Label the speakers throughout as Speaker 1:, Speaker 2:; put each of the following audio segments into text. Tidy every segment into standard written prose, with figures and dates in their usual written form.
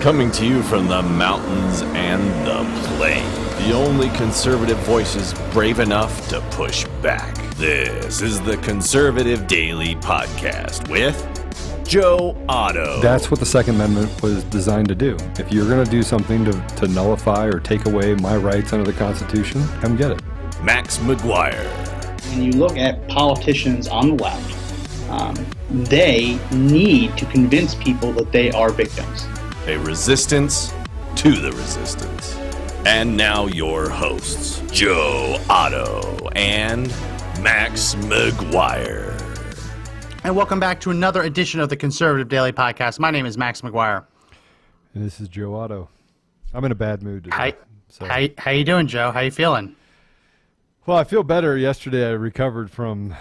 Speaker 1: Coming to you from the mountains and the plain, the only conservative voices brave enough to push back. This is the Conservative Daily Podcast with Joe Otto.
Speaker 2: That's what the Second Amendment was designed to do. If you're going to do something to nullify or take away my rights under the Constitution, come get it.
Speaker 1: Max McGuire.
Speaker 3: When you look at politicians on the left, they need to convince people that they are victims.
Speaker 1: A resistance to the resistance. And now your hosts, Joe Otto and Max McGuire.
Speaker 4: And welcome back to another edition of the Conservative Daily Podcast. My name is Max McGuire.
Speaker 2: And this is Joe Otto. I'm in a bad mood today.
Speaker 4: How you doing, Joe? How you feeling?
Speaker 2: Well, I feel better. Yesterday I recovered from,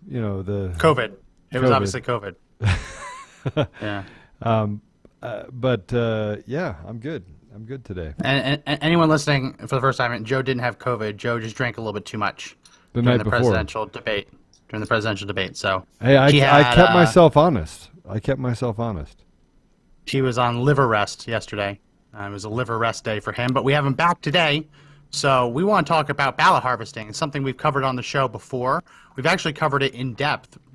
Speaker 2: the...
Speaker 4: COVID. It was obviously COVID. Yeah.
Speaker 2: Yeah, I'm good. I'm good today.
Speaker 4: And anyone listening for the first time, Joe didn't have COVID. Joe just drank a little bit too much
Speaker 2: during the
Speaker 4: presidential debate. So
Speaker 2: hey, I kept myself honest.
Speaker 4: He was on liver rest yesterday. It was a liver rest day for him, but we have him back today. So we want to talk about ballot harvesting. It's something we've covered on the show before. We've actually covered it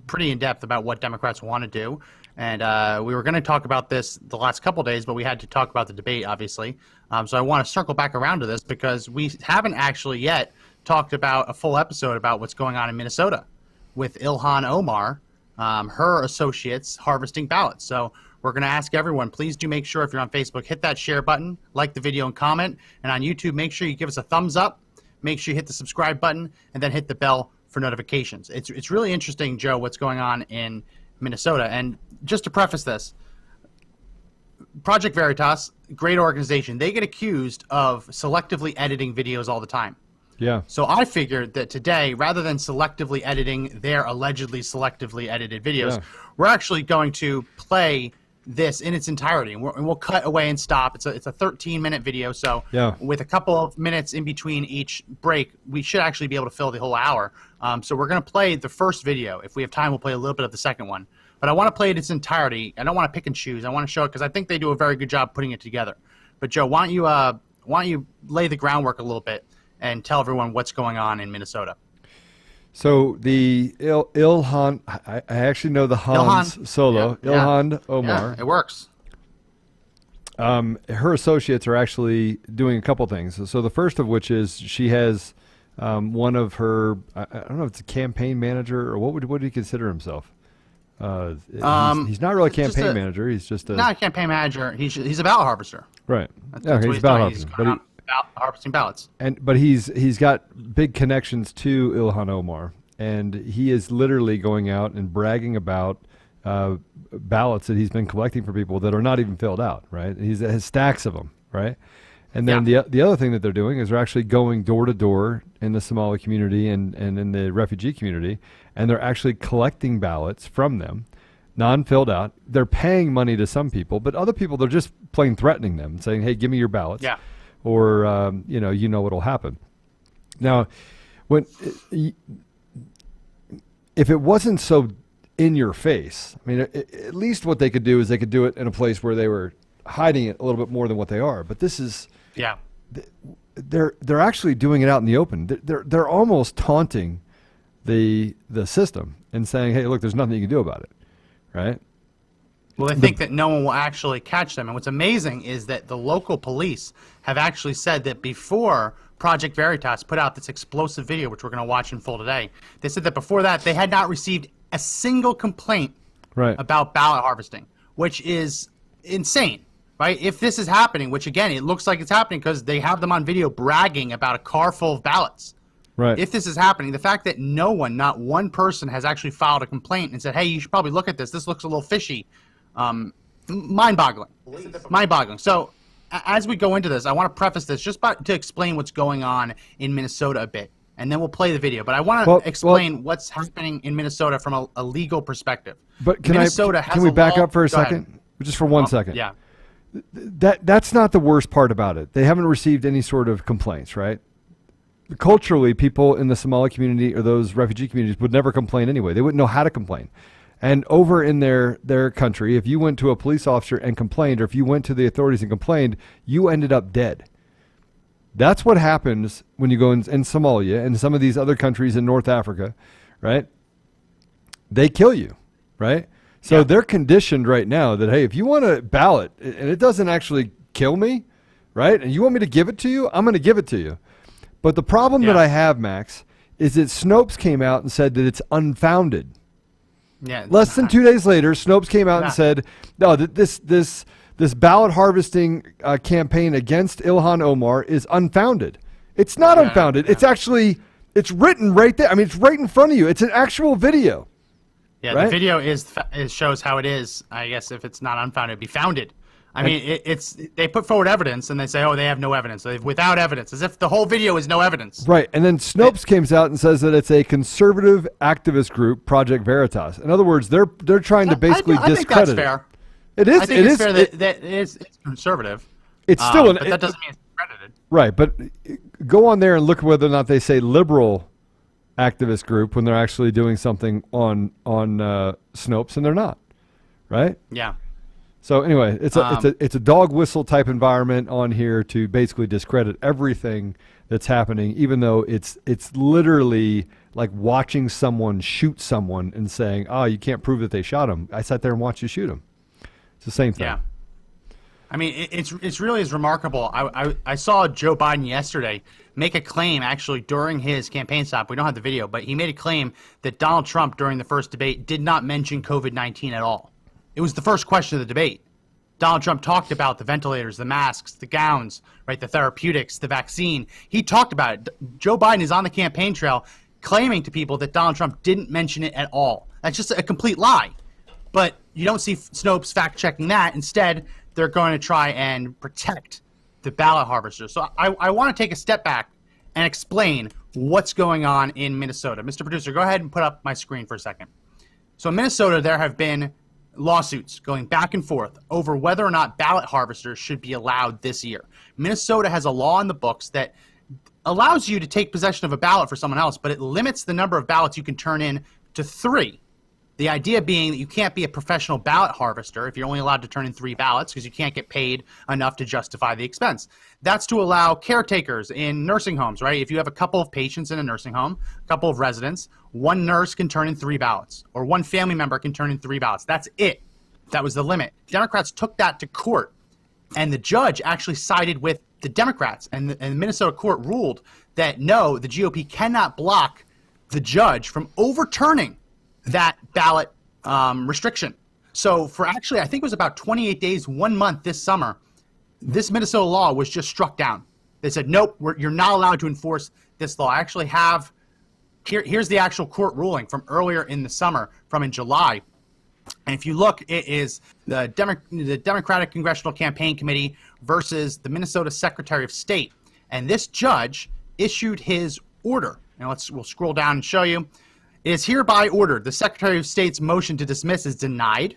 Speaker 4: pretty in depth about what Democrats want to do. And we were going to talk about this the last couple of days, but we had to talk about the debate, obviously. So I want to circle back around to this because we haven't actually yet talked about a full episode about what's going on in Minnesota with Ilhan Omar, her associates harvesting ballots. So we're going to ask everyone, please do make sure if you're on Facebook, hit that share button, like the video and comment. And on YouTube, make sure you give us a thumbs up. Make sure you hit the subscribe button and then hit the bell for notifications. It's really interesting, Joe, what's going on in Minnesota. And just to preface this, Project Veritas, great organization, they get accused of selectively editing videos all the time.
Speaker 2: Yeah.
Speaker 4: So I figured that today, rather than selectively editing their allegedly selectively edited videos, we're actually going to play this in its entirety, and we'll cut away and stop. It's a 13-minute video, so with a couple of minutes in between each break, we should actually be able to fill the whole hour. So we're going to play the first video. If we have time, we'll play a little bit of the second one. But I want to play it in its entirety. I don't want to pick and choose. I want to show it because I think they do a very good job putting it together. But Joe, why don't you lay the groundwork a little bit and tell everyone what's going on in Minnesota? So
Speaker 2: the Ilhan, I actually know the Hans solo, Ilhan Omar.
Speaker 4: Yeah, it works.
Speaker 2: Her associates are actually doing a couple things. So the first of which is she has one of her, I don't know if it's a campaign manager or what would he consider himself? He's not really a campaign manager. He's just
Speaker 4: not a campaign manager. He's a ballot harvester.
Speaker 2: Right.
Speaker 4: That's
Speaker 2: he's ballot harvesting.
Speaker 4: Harvesting ballots.
Speaker 2: But he's got big connections to Ilhan Omar, and he is literally going out and bragging about ballots that he's been collecting for people that are not even filled out. Right. He has stacks of them. Right. And then the other thing that they're doing is they're actually going door to door in the Somali community and in the refugee community, and they're actually collecting ballots from them, non-filled out. They're paying money to some people, but other people they're just plain threatening them, saying, "Hey, give me your ballots."
Speaker 4: Yeah.
Speaker 2: Or what'll happen. Now, if it wasn't so in your face, I mean, at least what they could do is they could do it in a place where they were hiding it a little bit more than what they are. But this is, they're actually doing it out in the open. They're almost taunting the system and saying, "Hey, look, there's nothing you can do about it," right?
Speaker 4: Well, they think that no one will actually catch them. And what's amazing is that the local police have actually said that before Project Veritas put out this explosive video, which we're going to watch in full today, they said that before that they had not received a single complaint about ballot harvesting, which is insane, right? If this is happening, which again, it looks like it's happening because they have them on video bragging about a car full of ballots.
Speaker 2: Right.
Speaker 4: If this is happening, the fact that not one person has actually filed a complaint and said, "Hey, you should probably look at this. This looks a little fishy." Mind-boggling. So as we go into this, I want to preface this just to explain what's going on in Minnesota a bit, and then we'll play the video. But I want to explain what's happening in Minnesota from a legal perspective.
Speaker 2: But can we back up for a second? Just for 1 second.
Speaker 4: Yeah.
Speaker 2: That's not the worst part about it. They haven't received any sort of complaints, right? Culturally, people in the Somali community or those refugee communities would never complain anyway. They wouldn't know how to complain. And over in their country, if you went to a police officer and complained, or if you went to the authorities and complained, you ended up dead. That's what happens when you go in Somalia and some of these other countries in North Africa, right? They kill you, right? So they're conditioned right now that, hey, if you want a ballot and it doesn't actually kill me, right, and you want me to give it to you, I'm going to give it to you. But the problem that I have, Max, is that Snopes came out and said that it's unfounded.
Speaker 4: Yeah.
Speaker 2: Less than 2 days later, Snopes came out and said, no, that this ballot harvesting campaign against Ilhan Omar is unfounded. It's not unfounded. It's actually, it's written right there. I mean, it's right in front of you. It's an actual video.
Speaker 4: Yeah,
Speaker 2: right?
Speaker 4: The video shows how it is. I guess if it's not unfounded, it'd be founded. I mean, they put forward evidence and they say, oh, they have no evidence. So without evidence, as if the whole video is no evidence.
Speaker 2: Right, and then Snopes comes out and says that it's a conservative activist group, Project Veritas. In other words, they're trying to basically discredit
Speaker 4: I think that's fair.
Speaker 2: It is.
Speaker 4: I think it's fair that it's conservative.
Speaker 2: It's still
Speaker 4: but that doesn't mean it's credited.
Speaker 2: Right, but go on there and look whether or not they say liberal activist group when they're actually doing something on Snopes, and they're not. Right?
Speaker 4: Yeah.
Speaker 2: So anyway, it's a dog whistle type environment on here to basically discredit everything that's happening, even though it's literally like watching someone shoot someone and saying, "Oh, you can't prove that they shot him. I sat there and watched you shoot him." It's the same thing.
Speaker 4: Yeah. I mean, it's really is remarkable. I saw Joe Biden yesterday make a claim actually during his campaign stop. We don't have the video, but he made a claim that Donald Trump during the first debate did not mention COVID-19 at all. It was the first question of the debate. Donald Trump talked about the ventilators, the masks, the gowns, right, the therapeutics, the vaccine. He talked about it. Joe Biden is on the campaign trail claiming to people that Donald Trump didn't mention it at all. That's just a complete lie. But you don't see Snopes fact-checking that. Instead, they're going to try and protect the ballot harvesters. So I want to take a step back and explain what's going on in Minnesota. Mr. Producer, go ahead and put up my screen for a second. So in Minnesota, there have been lawsuits going back and forth over whether or not ballot harvesters should be allowed this year. Minnesota has a law in the books that allows you to take possession of a ballot for someone else, but it limits the number of ballots you can turn in to 3. The idea being that you can't be a professional ballot harvester if you're only allowed to turn in 3 ballots because you can't get paid enough to justify the expense. That's to allow caretakers in nursing homes, right? If you have a couple of patients in a nursing home, a couple of residents, one nurse can turn in 3 ballots, or one family member can turn in 3 ballots. That's it. That was the limit. Democrats took that to court, and the judge actually sided with the Democrats, and the Minnesota court ruled that no, the GOP cannot block the judge from overturning that ballot restriction. So for actually, I think it was about 28 days, 1 month this summer, this Minnesota law was just struck down. They said, nope, you're not allowed to enforce this law. I actually have, here's the actual court ruling from earlier in the summer, from in July. And if you look, it is the Democratic Congressional Campaign Committee versus the Minnesota Secretary of State. And this judge issued his order. And we'll scroll down and show you. It is hereby ordered the Secretary of State's motion to dismiss is denied.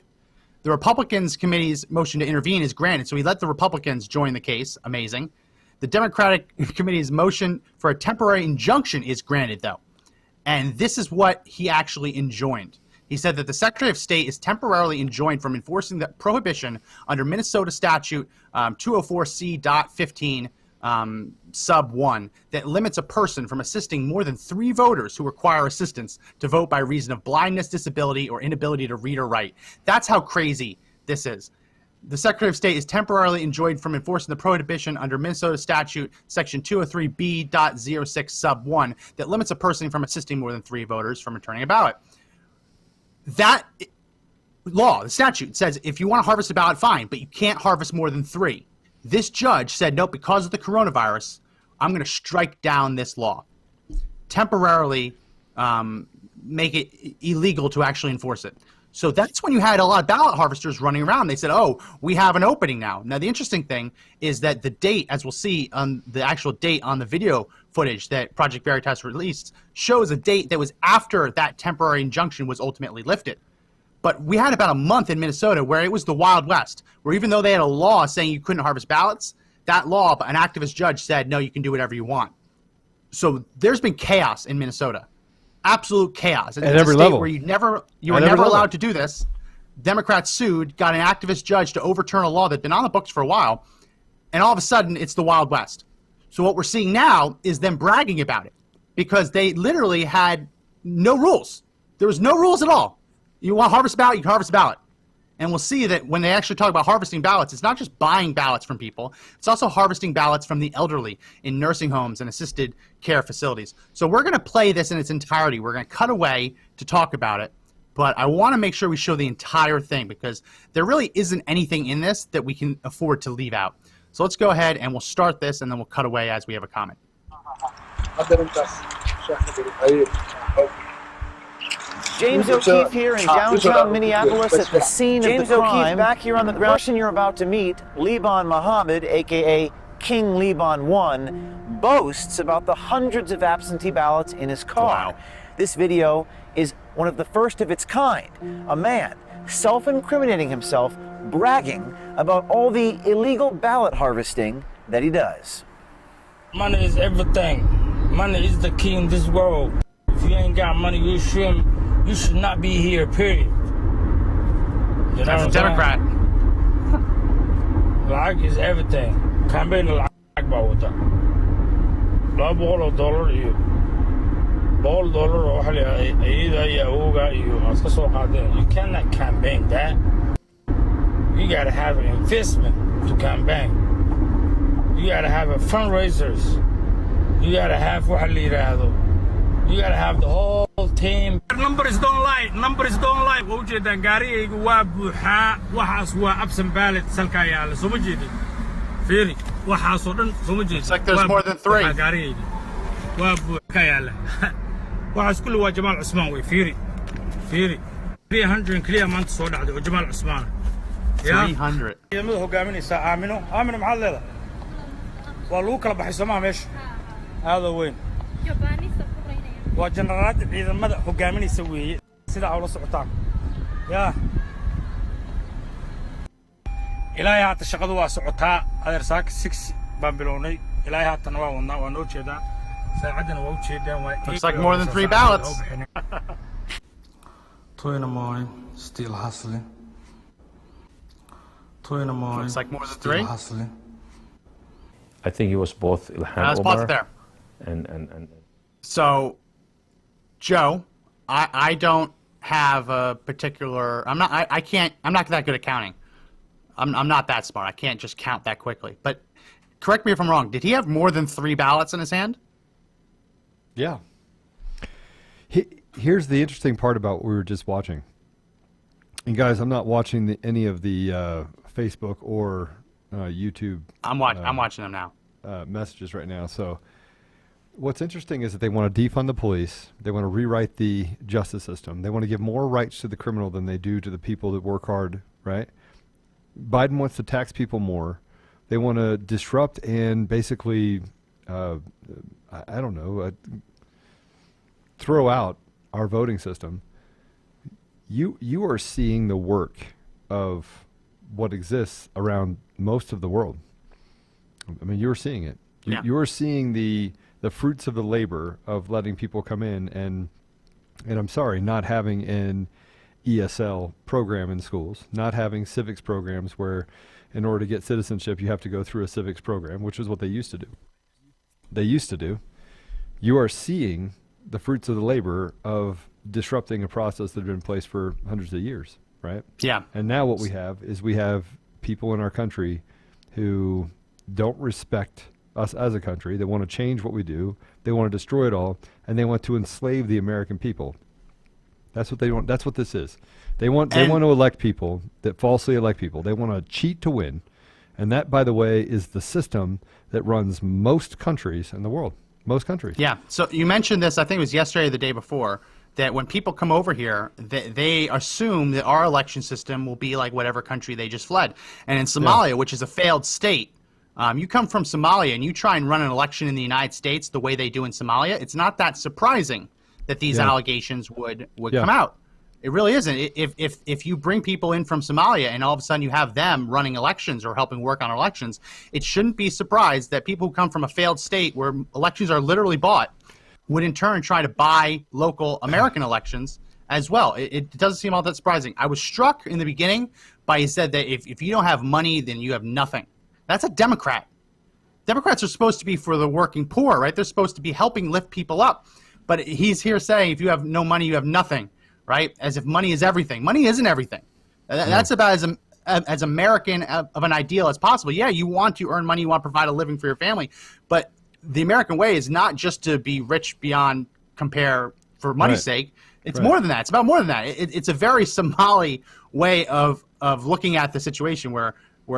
Speaker 4: The Republicans Committee's motion to intervene is granted. So he let the Republicans join the case. Amazing. The Democratic Committee's motion for a temporary injunction is granted, though. And this is what he actually enjoined. He said that the Secretary of State is temporarily enjoined from enforcing the prohibition under Minnesota Statute 204C.15 sub 1 that limits a person from assisting more than 3 voters who require assistance to vote by reason of blindness, disability, or inability to read or write. That's how crazy this is. The Secretary of State is temporarily enjoined from enforcing the prohibition under Minnesota Statute Section 203B.06 sub 1 that limits a person from assisting more than 3 voters from returning a ballot. That law, the statute, says if you want to harvest a ballot, fine, but you can't harvest more than 3. This judge said, no, because of the coronavirus, I'm going to strike down this law. Temporarily make it illegal to actually enforce it. So that's when you had a lot of ballot harvesters running around. They said, oh, we have an opening now. Now, the interesting thing is that the date, as we'll see on the actual date on the video footage that Project Veritas released, shows a date that was after that temporary injunction was ultimately lifted. But we had about a month in Minnesota where it was the Wild West, where even though they had a law saying you couldn't harvest ballots, that law, an activist judge said, no, you can do whatever you want. So there's been chaos in Minnesota. absolute chaos.
Speaker 2: At every level.
Speaker 4: Where you were never allowed to do this. Democrats sued, got an activist judge to overturn a law that'd been on the books for a while, and all of a sudden it's the Wild West. So what we're seeing now is them bragging about it because they literally had no rules. There was no rules at all. You want to harvest a ballot, you can harvest a ballot. And we'll see that when they actually talk about harvesting ballots, it's not just buying ballots from people, it's also harvesting ballots from the elderly in nursing homes and assisted care facilities. So we're going to play this in its entirety. We're going to cut away to talk about it. But I want to make sure we show the entire thing because there really isn't anything in this that we can afford to leave out. So let's go ahead and we'll start this and then we'll cut away as we have a comment.
Speaker 5: James O'Keefe here in downtown Minneapolis at the scene of the crime. O'Keefe back here on the ground. The person you're about to meet, Liban Mohammed, a.k.a. King Liban I, boasts about the hundreds of absentee ballots in his car.
Speaker 4: Wow.
Speaker 5: This video is one of the first of its kind. A man self-incriminating himself, bragging about all the illegal ballot harvesting that he does.
Speaker 6: Money is everything. Money is the key in this world. If you ain't got money, you should not be here, period. You know
Speaker 4: That's a Democrat.
Speaker 6: Lag is everything. Campaign lag baa wata. $200 iyo $100 oo waxa la ayida iyo awooga iyo aska soo qaadeen. You cannot campaign that. You gotta have an investment to campaign. You gotta have a fundraisers. You gotta have waxa la yiraahdo. You gotta have the whole team. Numbers don't lie. Numbers don't lie. Wajida gaariyaygu waa buuxa. Waxaas waa absent ballot salka yaala. Soo ma jeedin. Fiiri. Waxaas oo dhan soo ma jeedin.
Speaker 4: It's like there's more than 3.
Speaker 6: Gaariyaygu waa buuxa yaala. Waxaas kullu waa Jamaal Usmaan way. Fiiri. 300 clear maanta soo dhacday oo Jamaal Usmaan.
Speaker 4: 300.
Speaker 6: Ciidamada hogaaminaysa Aamino maxaa leedahay? Waa lagu kala baxay Soomaa meesha. Aad weyn. waa generaalada ciidamada hogaaminaysa weeye sida ay la socotaan ilaahay haata shaqadu waa socotaa adeer saaka 6 baan bilownay ilaahay haatana waa wadnaa waa noo jeedaa saacadana waa u jeedaan waa
Speaker 4: looks like more than 3 ballots.
Speaker 6: 2 in the morning still hustling. 2 in the morning
Speaker 4: looks like more than 3
Speaker 6: hustling.
Speaker 7: I think it was both Ilhan
Speaker 4: let's
Speaker 7: Omar
Speaker 4: pause there.
Speaker 7: and
Speaker 4: So, Joe, I don't have a particular. I'm not that good at counting. I'm not that smart. I can't just count that quickly. But correct me if I'm wrong. Did he have more than 3 ballots in his hand?
Speaker 2: Yeah. Here's the interesting part about what we were just watching. And guys, I'm not watching any of the Facebook or YouTube.
Speaker 4: I'm watching them now.
Speaker 2: Messages right now. So. What's interesting is that they want to defund the police. They want to rewrite the justice system. They want to give more rights to the criminal than they do to the people that work hard, right? Biden wants to tax people more. They want to disrupt and basically, throw out our voting system. You are seeing the work of what exists around most of the world. I mean, you're seeing it.
Speaker 4: Yeah.
Speaker 2: You're seeing the fruits of the labor of letting people come in and I'm sorry, not having an ESL program in schools, not having civics programs where in order to get citizenship you have to go through a civics program, which is what they used to do. You are seeing the fruits of the labor of disrupting a process that had been in place for hundreds of years, right?
Speaker 4: Yeah.
Speaker 2: And now what we have people in our country who don't respect us as a country. They want to change what we do. They want to destroy it all, and they want to enslave the American people. That's what they want. That's what this is. They want to elect people that falsely elect people. They want to cheat to win, and that, by the way, is the system that runs most countries in the world. Most countries.
Speaker 4: Yeah. So you mentioned this. I think it was yesterday or the day before. That when people come over here, they assume that our election system will be like whatever country they just fled. And in Somalia, which is a failed state. You come from Somalia and you try and run an election in the United States the way they do in Somalia, it's not that surprising that these allegations would come out. It really isn't. If you bring people in from Somalia and all of a sudden you have them running elections or helping work on elections, it shouldn't be surprised that people who come from a failed state where elections are literally bought would in turn try to buy local American elections as well. It doesn't seem all that surprising. I was struck in the beginning by he said that if you don't have money, then you have nothing. That's a Democrat. Democrats are supposed to be for the working poor, right? They're supposed to be helping lift people up. But he's here saying if you have no money, you have nothing, right? As if money is everything. Money isn't everything. That's about as American of an ideal as possible. Yeah, you want to earn money, you want to provide a living for your family, but the American way is not just to be rich beyond compare for money's sake. It's more than that. It's about more than that. It's a very Somali way of looking at the situation where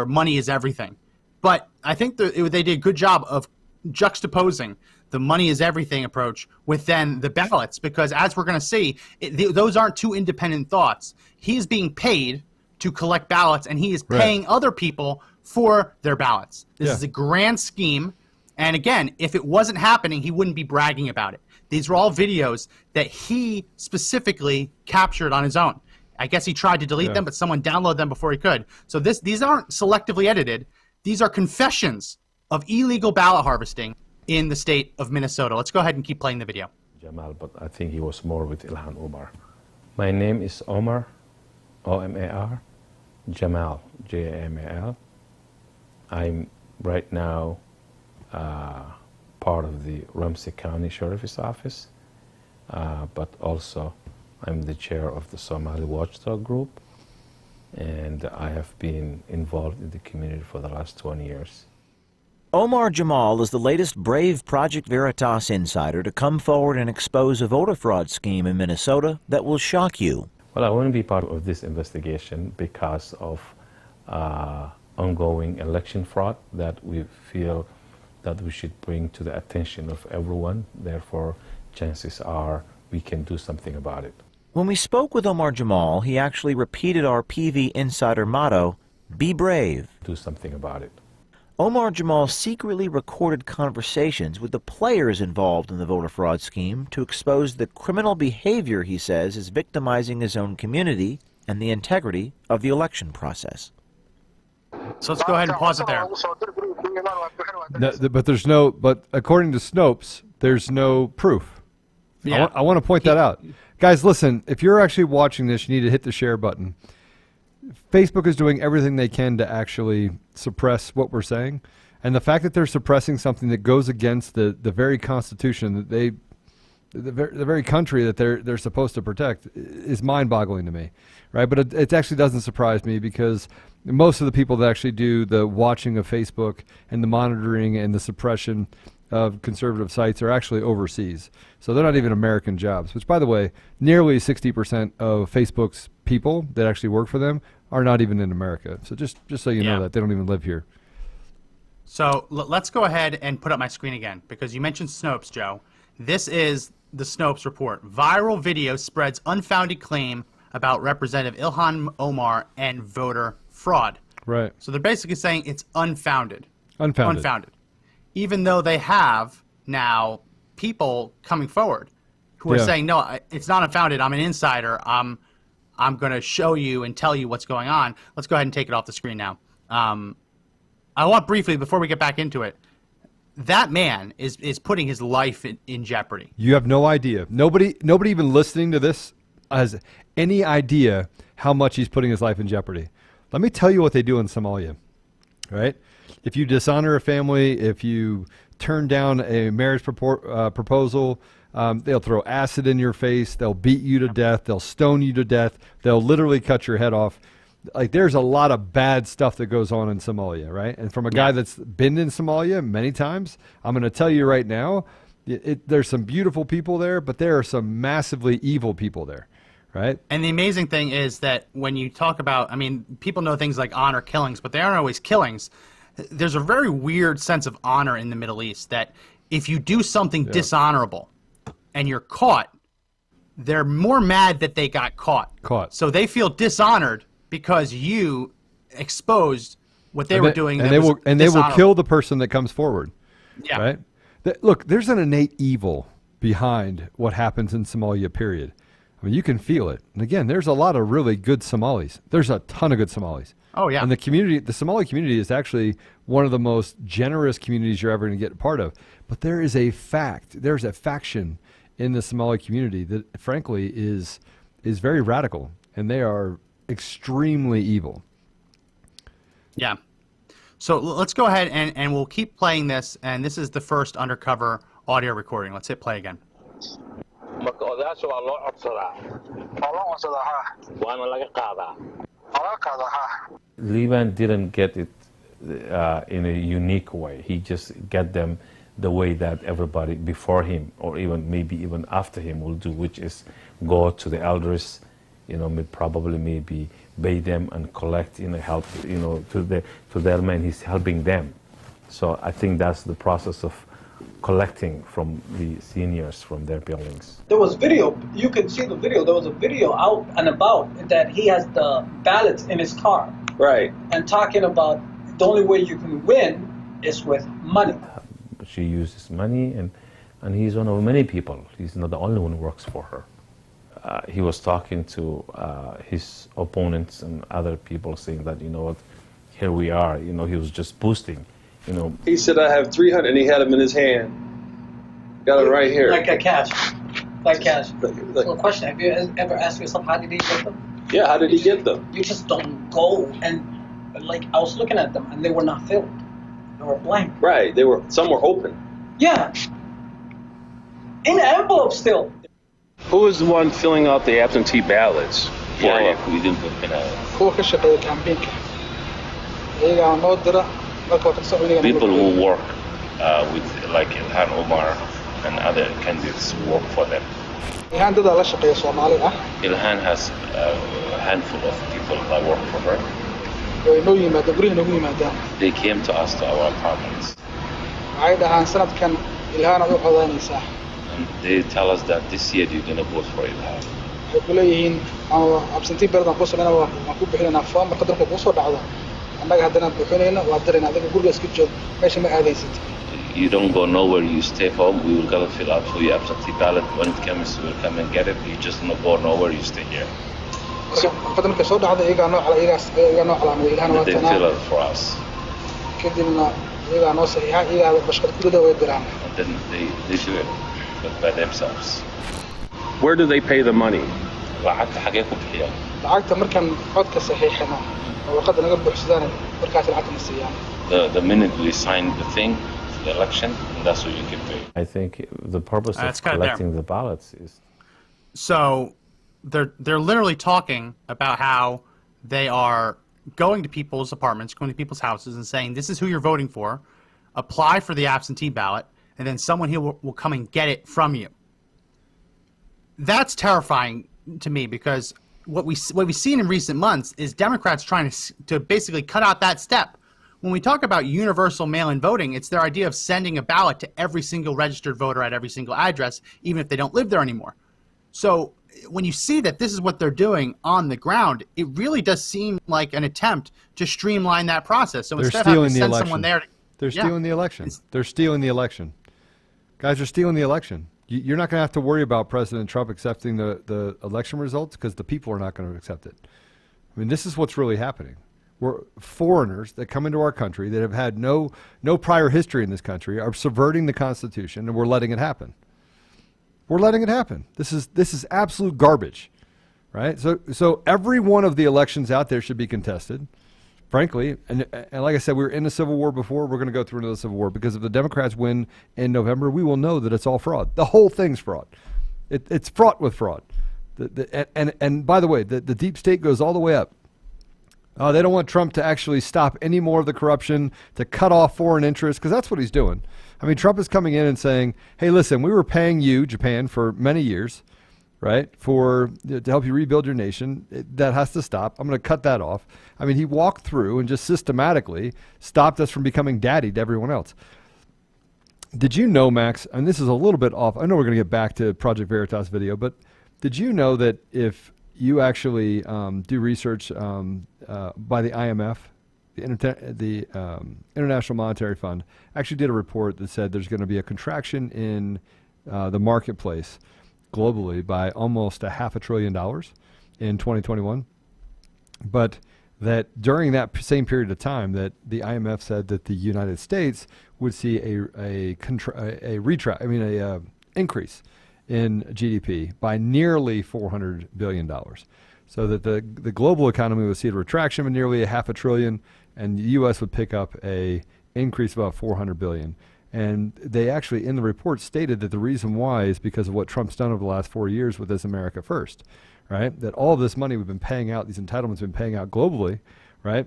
Speaker 4: money is everything. But I think they did a good job of juxtaposing the money is everything approach with then the ballots, because as we're going to see, those aren't two independent thoughts. He's being paid to collect ballots, and he is paying other people for their ballots. This is a grand scheme. And again, if it wasn't happening, he wouldn't be bragging about it. These were all videos that he specifically captured on his own. I guess he tried to delete them, but someone downloaded them before he could. So these aren't selectively edited. These are confessions of illegal ballot harvesting in the state of Minnesota. Let's go ahead and keep playing the video.
Speaker 7: Jamal, but I think he was more with Ilhan Omar. My name is Omar, O-M-A-R, Jamal, J-A-M-A-L. I'm right now part of the Ramsey County Sheriff's Office, but also I'm the chair of the Somali Watchdog Group, and I have been involved in the community for the last 20 years.
Speaker 5: Omar Jamal is the latest brave Project Veritas insider to come forward and expose a voter fraud scheme in Minnesota that will shock you.
Speaker 7: Well, I want to be part of this investigation because of ongoing election fraud that we feel that we should bring to the attention of everyone. Therefore, chances are we can do something about it.
Speaker 5: When we spoke with Omar Jamal, he actually repeated our PV insider motto, be brave.
Speaker 7: Do something about it.
Speaker 5: Omar Jamal secretly recorded conversations with the players involved in the voter fraud scheme to expose the criminal behavior he says is victimizing his own community and the integrity of the election process.
Speaker 4: So let's go ahead and pause it there.
Speaker 2: But according to Snopes, there's no proof.
Speaker 4: Yeah.
Speaker 2: I want to point that out. Guys, listen, if you're actually watching this, you need to hit the share button. Facebook is doing everything they can to actually suppress what we're saying. And the fact that they're suppressing something that goes against the very Constitution that the very country that they're supposed to protect is mind-boggling to me, right? But it actually doesn't surprise me because most of the people that actually do the watching of Facebook and the monitoring and the suppression of conservative sites are actually overseas. So they're not even American jobs, which, by the way, nearly 60% of Facebook's people that actually work for them are not even in America. So just so you know that, they don't even live here.
Speaker 4: So let's go ahead and put up my screen again, because you mentioned Snopes, Joe. This is the Snopes report. Viral video spreads unfounded claim about Representative Ilhan Omar and voter fraud.
Speaker 2: Right.
Speaker 4: So they're basically saying it's unfounded.
Speaker 2: Unfounded.
Speaker 4: Even though they have now people coming forward who are saying, no, it's not unfounded. I'm an insider. I'm going to show you and tell you what's going on. Let's go ahead and take it off the screen now. I want briefly, before we get back into it, that man is putting his life in jeopardy.
Speaker 2: You have no idea. Nobody even listening to this has any idea how much he's putting his life in jeopardy. Let me tell you what they do in Somalia, right? If you dishonor a family, if you turn down a marriage proposal, they'll throw acid in your face. They'll beat you to death. They'll stone you to death. They'll literally cut your head off. Like, there's a lot of bad stuff that goes on in Somalia, right? And from a guy that's been in Somalia many times, I'm going to tell you right now, there's some beautiful people there, but there are some massively evil people there, right?
Speaker 4: And the amazing thing is that when you talk about, I mean, people know things like honor killings, but they aren't always killings. There's a very weird sense of honor in the Middle East that if you do something dishonorable and you're caught, they're more mad that they got caught. So they feel dishonored because you exposed what they were doing.
Speaker 2: And they will kill the person that comes forward.
Speaker 4: Yeah.
Speaker 2: Right? Look, there's an innate evil behind what happens in Somalia, period. I mean, you can feel it. And again, there's a lot of really good Somalis. There's a ton of good Somalis.
Speaker 4: Oh, yeah.
Speaker 2: And the Somali community is actually one of the most generous communities you're ever going to get a part of. But there's a faction in the Somali community that, frankly, is very radical, and they are extremely evil.
Speaker 4: Yeah. So let's go ahead and we'll keep playing this, and this is the first undercover audio recording. Let's hit play again.
Speaker 7: Liban didn't get it in a unique way. He just get them the way that everybody before him, or maybe even after him, will do, which is go to the elders, probably maybe pay them and collect, help, to their men. He's helping them. So I think that's the process of collecting from the seniors from their buildings.
Speaker 8: There was video. You can see the video. There was a video out and about that he has the ballots in his car.
Speaker 9: Right.
Speaker 8: And talking about the only way you can win is with money.
Speaker 7: She uses money, and he's one of many people. He's not the only one who works for her. He was talking to his opponents and other people, saying that, here we are. He was just boosting.
Speaker 9: He said, I have 300, and he had them in his hand. Got it right here.
Speaker 8: Like a cash. Like cash. So question, have you ever asked yourself, how did he get them?
Speaker 9: Yeah, how did he get them?
Speaker 8: You just don't go, and I was looking at them, and they were not filled. They were blank.
Speaker 9: Right, some were open.
Speaker 8: Yeah. In an envelope still.
Speaker 9: Who was the one filling out the absentee ballots for you?
Speaker 8: Kuwa ka shaqeeya campaign-ka. Iyagaa noo dira.
Speaker 10: People who work with, like Ilhan Omar and other candidates work for them.
Speaker 8: Ilhan dadaa la shaqeeya Soomaali ah.
Speaker 10: Ilhan has a handful of people that work for her.
Speaker 8: Way noo yimaadeen, guriga noogu yimaadaan.
Speaker 10: They came to us to our apartments.
Speaker 8: Waxay dhahaan sanadkan Ilhan aad u codaynaysaa.
Speaker 10: And they tell us that this year you're going to vote for Ilhan.
Speaker 8: Waxay ku leeyihiin absentee ballot aan ku sameynaa waan ku bixinaynaa form marka dalka kuu soo dhacdo. Annaga haddana buuxinayna waa dirayna adiga guriga iska joog meesha ma aadaysid.
Speaker 10: You don't go nowhere, you stay home. We will go fill out for your absentee ballot. When it comes, we'll come and get it. You just don't go nowhere, you stay here.
Speaker 8: Marka marka soo dhacdo iyagaa noo calaamaday Ilhan waa
Speaker 10: They fill it for us.
Speaker 8: Kadibna iyagaa noo saxiixa iyagaa bashqad gurida way diraan.
Speaker 10: And then they do it, but by themselves.
Speaker 9: Where do they pay the money?
Speaker 10: lacagta xagee ku bixiyaan?
Speaker 8: Lacagta markaan codka saxiixino oo warqadda naga buuxsadaan markaas lacagta na siiyaan.
Speaker 10: The minute we sign the thing, the election, and that's what you get paid.
Speaker 7: I think the purpose of collecting the ballots is...
Speaker 4: So they're literally talking about how they are going to people's apartments, going to people's houses, and saying, this is who you're voting for, apply for the absentee ballot, and then someone here will come and get it from you. That's terrifying to me, because what we've seen in recent months is Democrats trying to basically cut out that step. When we talk about universal mail-in voting, it's their idea of sending a ballot to every single registered voter at every single address, even if they don't live there anymore. So when you see that this is what they're doing on the ground, it really does seem like an attempt to streamline that process. So instead of having to send someone there,
Speaker 2: they're stealing the election. They're stealing the election. Guys are stealing the election. You're not going to have to worry about President Trump accepting the election results, because the people are not going to accept it. I mean, this is what's really happening. We're foreigners that come into our country that have had no prior history in this country are subverting the Constitution, and we're letting it happen. We're letting it happen. This is absolute garbage, right? So every one of the elections out there should be contested, frankly. And like I said, we were in a civil war before. We're going to go through another civil war, because if the Democrats win in November, we will know that it's all fraud. The whole thing's fraud. It's fraught with fraud. And by the way, the deep state goes all the way up. They don't want Trump to actually stop any more of the corruption, to cut off foreign interests, because that's what he's doing. I mean, Trump is coming in and saying, hey, listen, we were paying you, Japan, for many years, right, to help you rebuild your nation. That has to stop. I'm going to cut that off. I mean, he walked through and just systematically stopped us from becoming daddy to everyone else. Did you know, Max, and this is a little bit off, I know we're going to get back to Project Veritas video, but did you know that if you actually do research by the IMF, the International Monetary Fund, actually did a report that said there's going to be a contraction in the marketplace globally by almost $500 billion in 2021. But that during that same period of time, that the IMF said that the United States would see a increase in GDP by nearly $400 billion. So that the global economy would see a retraction of nearly $500 billion, and the U.S. would pick up a increase of about $400 billion. And they actually, in the report, stated that the reason why is because of what Trump's done over the last 4 years with this America First, right? That all of this money we've been paying out, these entitlements we've been paying out globally, right?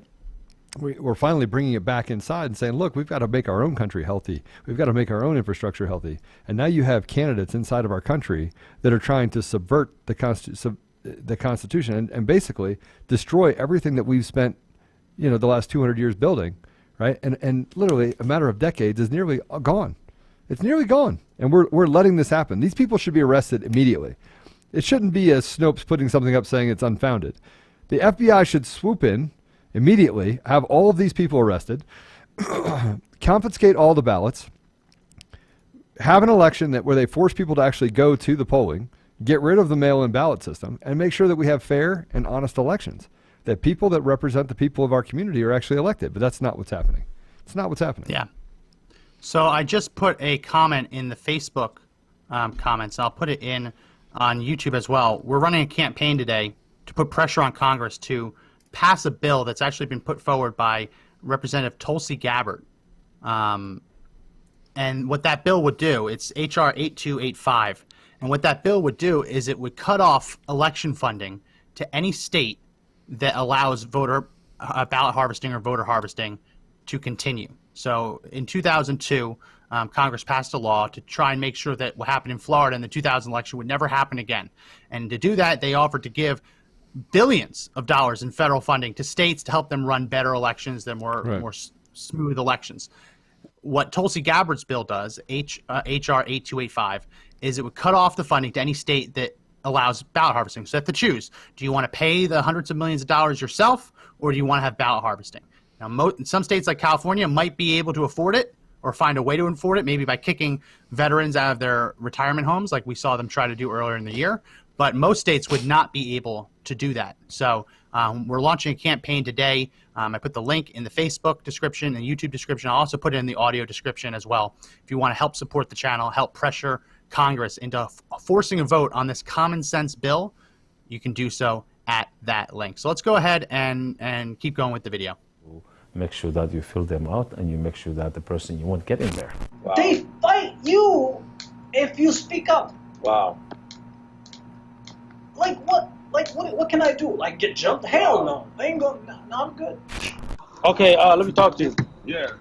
Speaker 2: We're finally bringing it back inside and saying, look, we've got to make our own country healthy. We've got to make our own infrastructure healthy. And now you have candidates inside of our country that are trying to subvert the Constitution and basically destroy everything that we've spent, the last 200 years building, right? And literally a matter of decades is nearly gone. It's nearly gone. And we're letting this happen. These people should be arrested immediately. It shouldn't be a Snopes putting something up saying it's unfounded. The FBI should swoop in immediately, have all of these people arrested, confiscate all the ballots, have an election where they force people to actually go to the polling, get rid of the mail-in ballot system, and make sure that we have fair and honest elections, that people that represent the people of our community are actually elected. But that's not what's happening. It's not what's happening.
Speaker 4: Yeah. So I just put a comment in the Facebook comments. I'll put it in on YouTube as well. We're running a campaign today to put pressure on Congress to pass a bill that's actually been put forward by Representative Tulsi Gabbard. And what that bill would do, it's H.R. 8285. And what that bill would do is it would cut off election funding to any state that allows ballot harvesting or voter harvesting to continue. So in 2002, Congress passed a law to try and make sure that what happened in Florida in the 2000 election would never happen again. And to do that, they offered to give billions of dollars in federal funding to states to help them run better elections, than more smooth elections. What Tulsi Gabbard's bill does, H.R. 8285, is it would cut off the funding to any state that allows ballot harvesting. So you have to choose. Do you want to pay the hundreds of millions of dollars yourself, or do you want to have ballot harvesting? Now, some states like California might be able to afford it or find a way to afford it, maybe by kicking veterans out of their retirement homes like we saw them try to do earlier in the year. But most states would not be able to do that. So we're launching a campaign today. I put the link in the Facebook description and YouTube description. I'll also put it in the audio description as well. If you want to help support the channel, help pressure Congress into forcing a vote on this common sense bill, you can do so at that link. So let's go ahead and keep going with the video.
Speaker 7: Make sure that you fill them out and you make sure that the person you want get in there.
Speaker 11: Wow. They fight you if you speak up.
Speaker 9: Wow.
Speaker 11: Like what? What can I do? Like get jumped? Hell no. I ain't going. No, I'm good.
Speaker 9: Okay, let me talk to you. Yeah.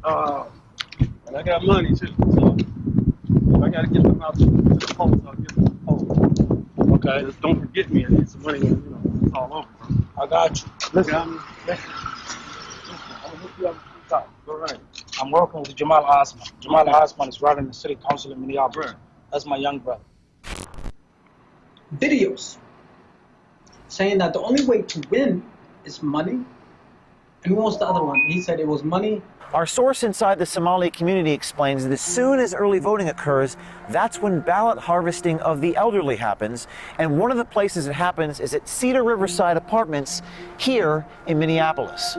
Speaker 9: And I got money too. So if I gotta get them out to the polls, I'll get them to the polls. Okay. Just don't forget me. I need some money. It's all over, bro.
Speaker 11: I got you. Listen.
Speaker 9: I'm gonna hook you up at the top. All right.
Speaker 11: I'm working with Jamal Osman. Jamal Osman is running the city council in Minneapolis.
Speaker 9: Right.
Speaker 11: That's my young brother. Videos saying that the only way to win is money. And what was the other one? He said it was money.
Speaker 5: Our source inside the Somali community explains that as soon as early voting occurs, that's when ballot harvesting of the elderly happens. And one of the places it happens is at Cedar Riverside Apartments here in Minneapolis.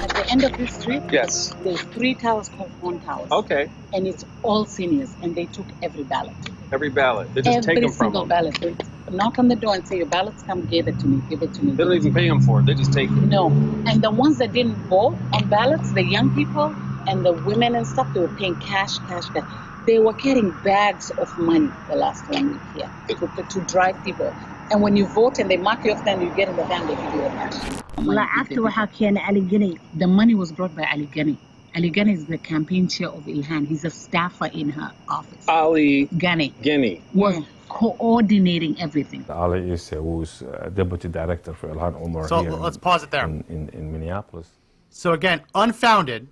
Speaker 12: At the end of this street,
Speaker 9: Yes.
Speaker 12: there's 3 towers called One Towers.
Speaker 9: Okay.
Speaker 12: And it's all seniors, and they took every ballot.
Speaker 9: Every ballot. They just take them from them.
Speaker 12: Every single ballot. They knock on the door and say, your ballots, come give it to me, give it to me.
Speaker 9: They don't even pay them for it. They just take it.
Speaker 12: No. And the ones that didn't vote on ballots, the young people and the women and stuff, they were paying cash. They were carrying bags of money the last 1 week here to drive people. And when you vote and they mark you off, then you get in the van, they give you a cash. The money was brought by Ali Ghani. Ali Ghani is the campaign chair of Ilhan. He's a staffer in her office.
Speaker 9: Ali
Speaker 12: Ghani was coordinating everything.
Speaker 7: Ali is who's deputy director for Ilhan Omar
Speaker 4: So
Speaker 7: here
Speaker 4: let's pause it there.
Speaker 7: in Minneapolis.
Speaker 4: So again, unfounded.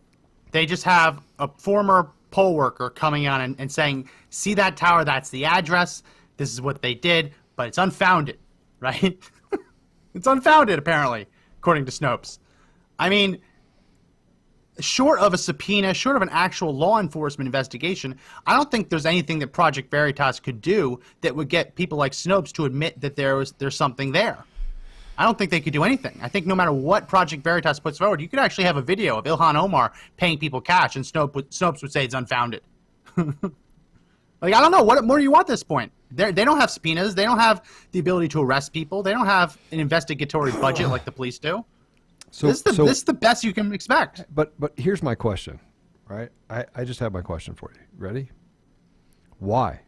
Speaker 4: They just have a former poll worker coming on and saying, see that tower, that's the address, this is what they did, but it's unfounded, right? It's unfounded, apparently, according to Snopes. I mean, short of a subpoena, short of an actual law enforcement investigation, I don't think there's anything that Project Veritas could do that would get people like Snopes to admit that there's something there. I don't think they could do anything. I think no matter what Project Veritas puts forward, you could actually have a video of Ilhan Omar paying people cash, and Snopes would say it's unfounded. Like, I don't know. What more do you want at this point? They don't have subpoenas. They don't have the ability to arrest people. They don't have an investigatory budget like the police do. So this is the best you can expect.
Speaker 2: But here's my question, right? I just have my question for you. Ready? Why?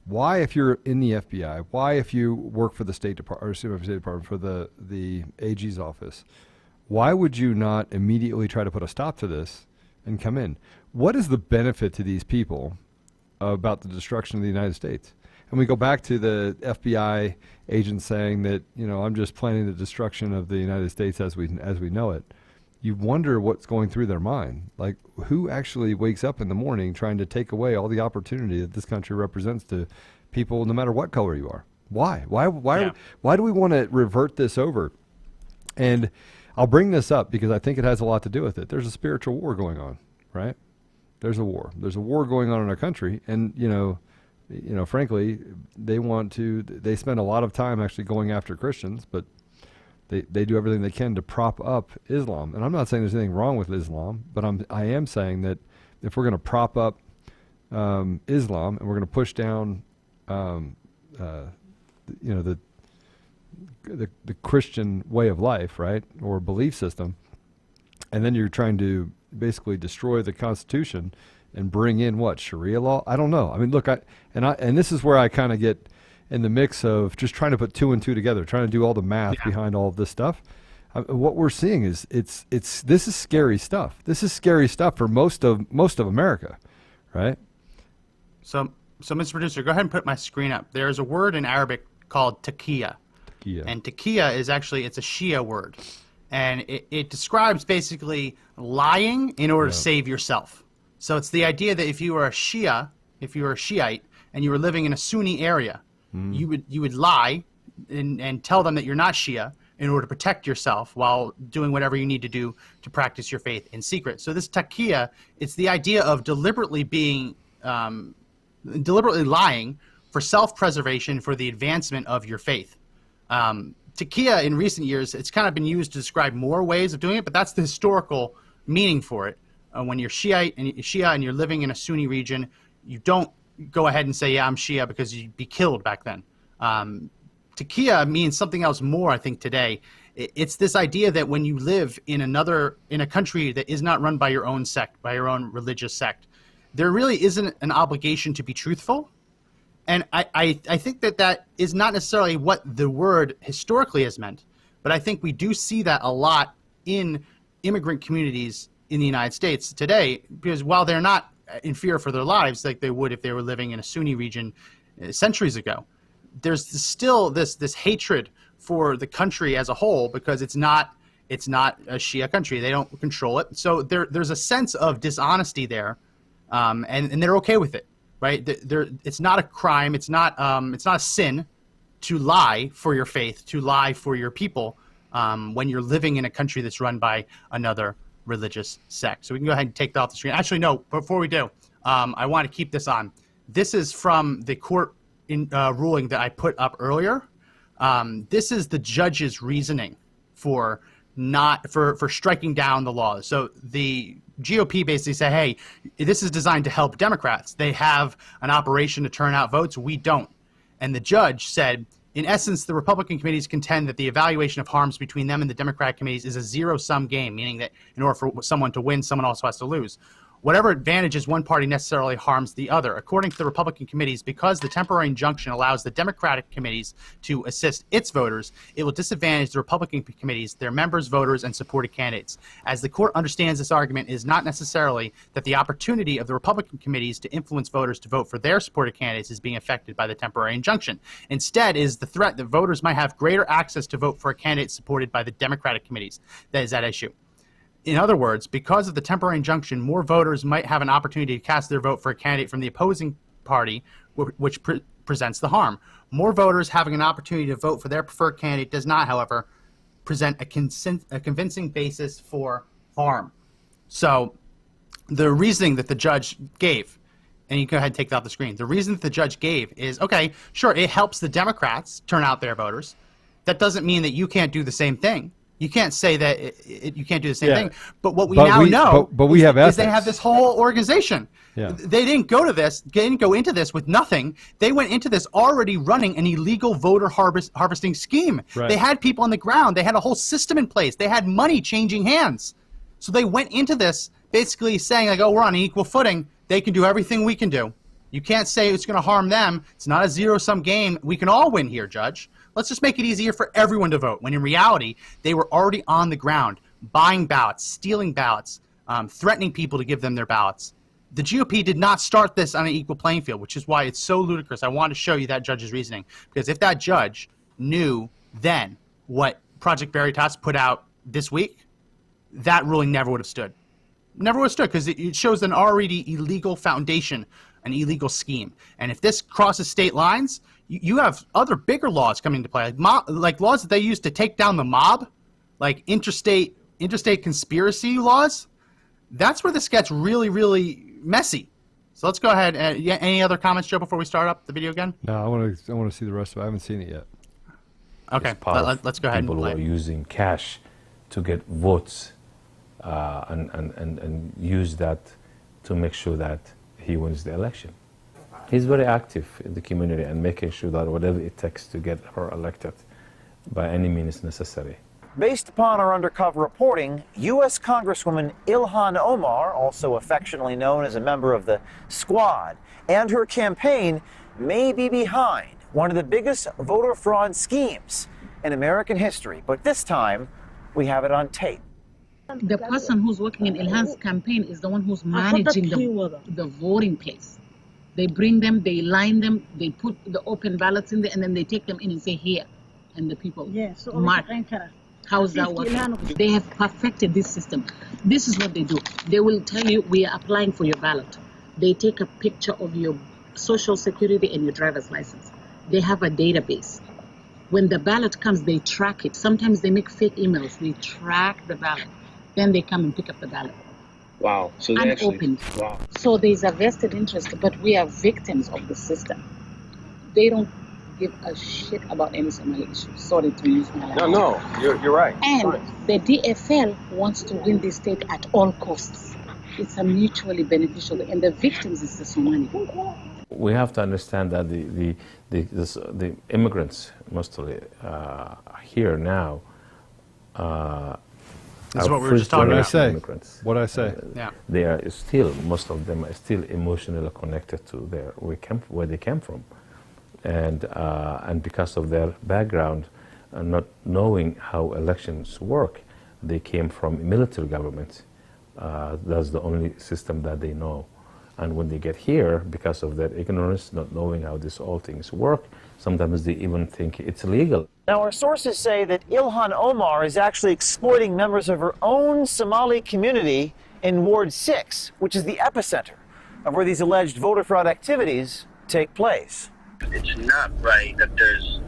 Speaker 2: Why, if you're in the FBI, why, if you work for the State Department, for the AG's office, why would you not immediately try to put a stop to this and come in? What is the benefit to these people about the destruction of the United States? And we go back to the FBI agent saying that, I'm just planning the destruction of the United States as we know it. You wonder what's going through their mind. Like, who actually wakes up in the morning trying to take away all the opportunity that this country represents to people, no matter what color you are? Why? Why do we want to revert this over? And I'll bring this up because I think it has a lot to do with it. There's a spiritual war going on, right? There's a war. There's a war going on in our country, and frankly, they spend a lot of time actually going after Christians, but they do everything they can to prop up Islam. And I'm not saying there's anything wrong with Islam, but I am saying that if we're going to prop up Islam and we're going to push down the Christian way of life, right, or belief system, and then you're trying to basically destroy the Constitution and bring in what, Sharia law? I don't know. I mean, look, and this is where I kind of get in the mix of just trying to put two and two together, trying to do all the math behind all of this stuff. What we're seeing is this is scary stuff. This is scary stuff for most of America, right?
Speaker 4: So, Mr. Producer, go ahead and put my screen up. There's a word in Arabic called taqiyya. And taqiyya is actually, it's a Shia word. And it describes basically lying in order to save yourself. So it's the idea that if you were a Shiite, and you were living in a Sunni area, you would lie and tell them that you're not Shia in order to protect yourself while doing whatever you need to do to practice your faith in secret. So this taqiyya, it's the idea of deliberately lying for self-preservation, for the advancement of your faith. Taqiyya in recent years, it's kind of been used to describe more ways of doing it, but that's the historical meaning for it. When you're Shia and you're living in a Sunni region, you don't go ahead and say, yeah, I'm Shia, because you'd be killed back then. Taqiyya means something else more, I think, today. It's this idea that when you live in a country that is not run by your own sect, by your own religious sect, there really isn't an obligation to be truthful. And I think that is not necessarily what the word historically has meant, but I think we do see that a lot in immigrant communities in the United States today, because while they're not in fear for their lives like they would if they were living in a Sunni region centuries ago, there's still this hatred for the country as a whole because it's not a Shia country. They don't control it. So there's a sense of dishonesty there, and they're okay with it. Right? It's not a crime. It's not a sin to lie for your faith, to lie for your people when you're living in a country that's run by another religious sect. So we can go ahead and take that off the screen. Actually, no, before we do, I want to keep this on. This is from the court ruling that I put up earlier. This is the judge's reasoning for striking down the law. So the GOP basically say, hey, this is designed to help Democrats. They have an operation to turn out votes. We don't. And the judge said, in essence, the Republican committees contend that the evaluation of harms between them and the Democratic committees is a zero-sum game, meaning that in order for someone to win, someone also has to lose. Whatever advantages one party necessarily harms the other. According to the Republican committees, because the temporary injunction allows the Democratic committees to assist its voters, it will disadvantage the Republican committees, their members, voters, and supported candidates. As the court understands, this argument is not necessarily that the opportunity of the Republican committees to influence voters to vote for their supported candidates is being affected by the temporary injunction. Instead is the threat that voters might have greater access to vote for a candidate supported by the Democratic committees that is at issue. In other words, because of the temporary injunction, more voters might have an opportunity to cast their vote for a candidate from the opposing party, which presents the harm. More voters having an opportunity to vote for their preferred candidate does not, however, present a convincing basis for harm. So the reasoning that the judge gave, and you go ahead and take that off the screen. The reason that the judge gave is, okay, sure, it helps the Democrats turn out their voters. That doesn't mean that you can't do the same thing. You can't say that you can't do the same thing. But what we now know is they have this whole organization.
Speaker 2: Yeah.
Speaker 4: They didn't go to this. They didn't go into this with nothing. They went into this already running an illegal voter harvesting scheme.
Speaker 2: Right.
Speaker 4: They had people on the ground. They had a whole system in place. They had money changing hands. So they went into this basically saying, like, oh, we're on an equal footing. They can do everything we can do. You can't say it's going to harm them. It's not a zero-sum game. We can all win here, Judge. Let's just make it easier for everyone to vote, when in reality, they were already on the ground, buying ballots, stealing ballots, threatening people to give them their ballots. The GOP did not start this on an equal playing field, which is why it's so ludicrous. I wanted to show you that judge's reasoning, because if that judge knew then what Project Veritas put out this week, that ruling never would have stood. Never would have stood, because it shows an already illegal foundation, an illegal scheme. And if this crosses state lines, you have other bigger laws coming into play, like laws that they use to take down the mob, like interstate conspiracy laws. That's where this gets really, really messy. So let's go ahead. Any other comments, Joe, before we start up the video again?
Speaker 2: No, I want to see the rest of it. I haven't seen it yet.
Speaker 4: Okay, let's go ahead and play.
Speaker 7: People who are using cash to get votes and use that to make sure that he wins the election. He's very active in the community and making sure that whatever it takes to get her elected by any means necessary.
Speaker 5: Based upon our undercover reporting, U.S. Congresswoman Ilhan Omar, also affectionately known as a member of the Squad, and her campaign may be behind one of the biggest voter fraud schemes in American history. But this time, we have it on tape.
Speaker 12: The person who's working in Ilhan's campaign is the one who's managing the voting place. They bring them, they line them, they put the open ballots in there, and then they take them in and say, here. And the people mark. How's that working? They have perfected this system. This is what they do. They will tell you, we are applying for your ballot. They take a picture of your social security and your driver's license. They have a database. When the ballot comes, they track it. Sometimes they make fake emails. They track the ballot. Then they come and pick up the ballot.
Speaker 9: Wow. So they
Speaker 12: unopened.
Speaker 9: Wow.
Speaker 12: So there's a vested interest, but we are victims of the system. They don't give a shit about any Somali issue. Sorry to use my language.
Speaker 9: No, you're right.
Speaker 12: And the DFL wants to win this state at all costs. It's a mutually beneficial, and the victims is the Somali.
Speaker 7: We have to understand that the immigrants, mostly here now,
Speaker 4: this is what we were just talking about.
Speaker 7: Immigrants.
Speaker 2: What I say?
Speaker 4: Yeah.
Speaker 7: They are still, most of them are still emotionally connected to where they came from, and because of their background, not knowing how elections work, they came from military governments. That's the only system that they know. And when they get here, because of their ignorance, not knowing how all things work, sometimes they even think it's legal.
Speaker 5: Now, our sources say that Ilhan Omar is actually exploiting members of her own Somali community in Ward 6, which is the epicenter of where these alleged voter fraud activities take place.
Speaker 13: It's not right that there's,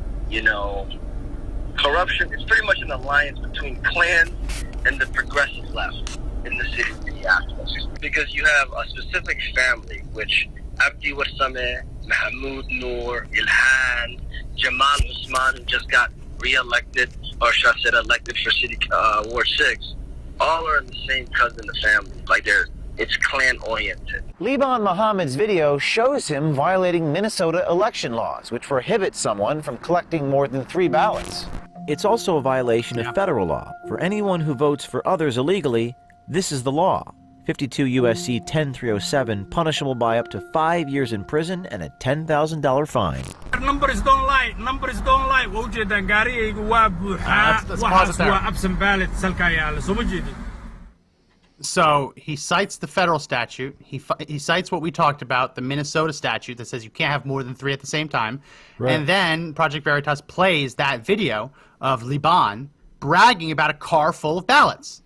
Speaker 13: corruption. It's pretty much an alliance between clans and the progressive left in the city of Minneapolis. Because you have a specific family, which Abdi Warsame, Mahmoud Noor, Ilhan, Jamal Usman, who just got re-elected, or should I say elected for City Ward 6, all are in the same cousin of family. Like it's clan-oriented.
Speaker 5: Liban Mohammed's video shows him violating Minnesota election laws, which prohibit someone from collecting more than 3 ballots. It's also a violation of federal law. For anyone who votes for others illegally, this is the law. 52 U.S.C. 10307, punishable by up to 5 years in prison and a $10,000 fine.
Speaker 6: Numbers don't lie. Numbers don't lie.
Speaker 4: So he cites the federal statute. He cites what we talked about, the Minnesota statute that says you can't have more than 3 at the same time. Right. And then Project Veritas plays that video of Liban bragging about a car full of ballots.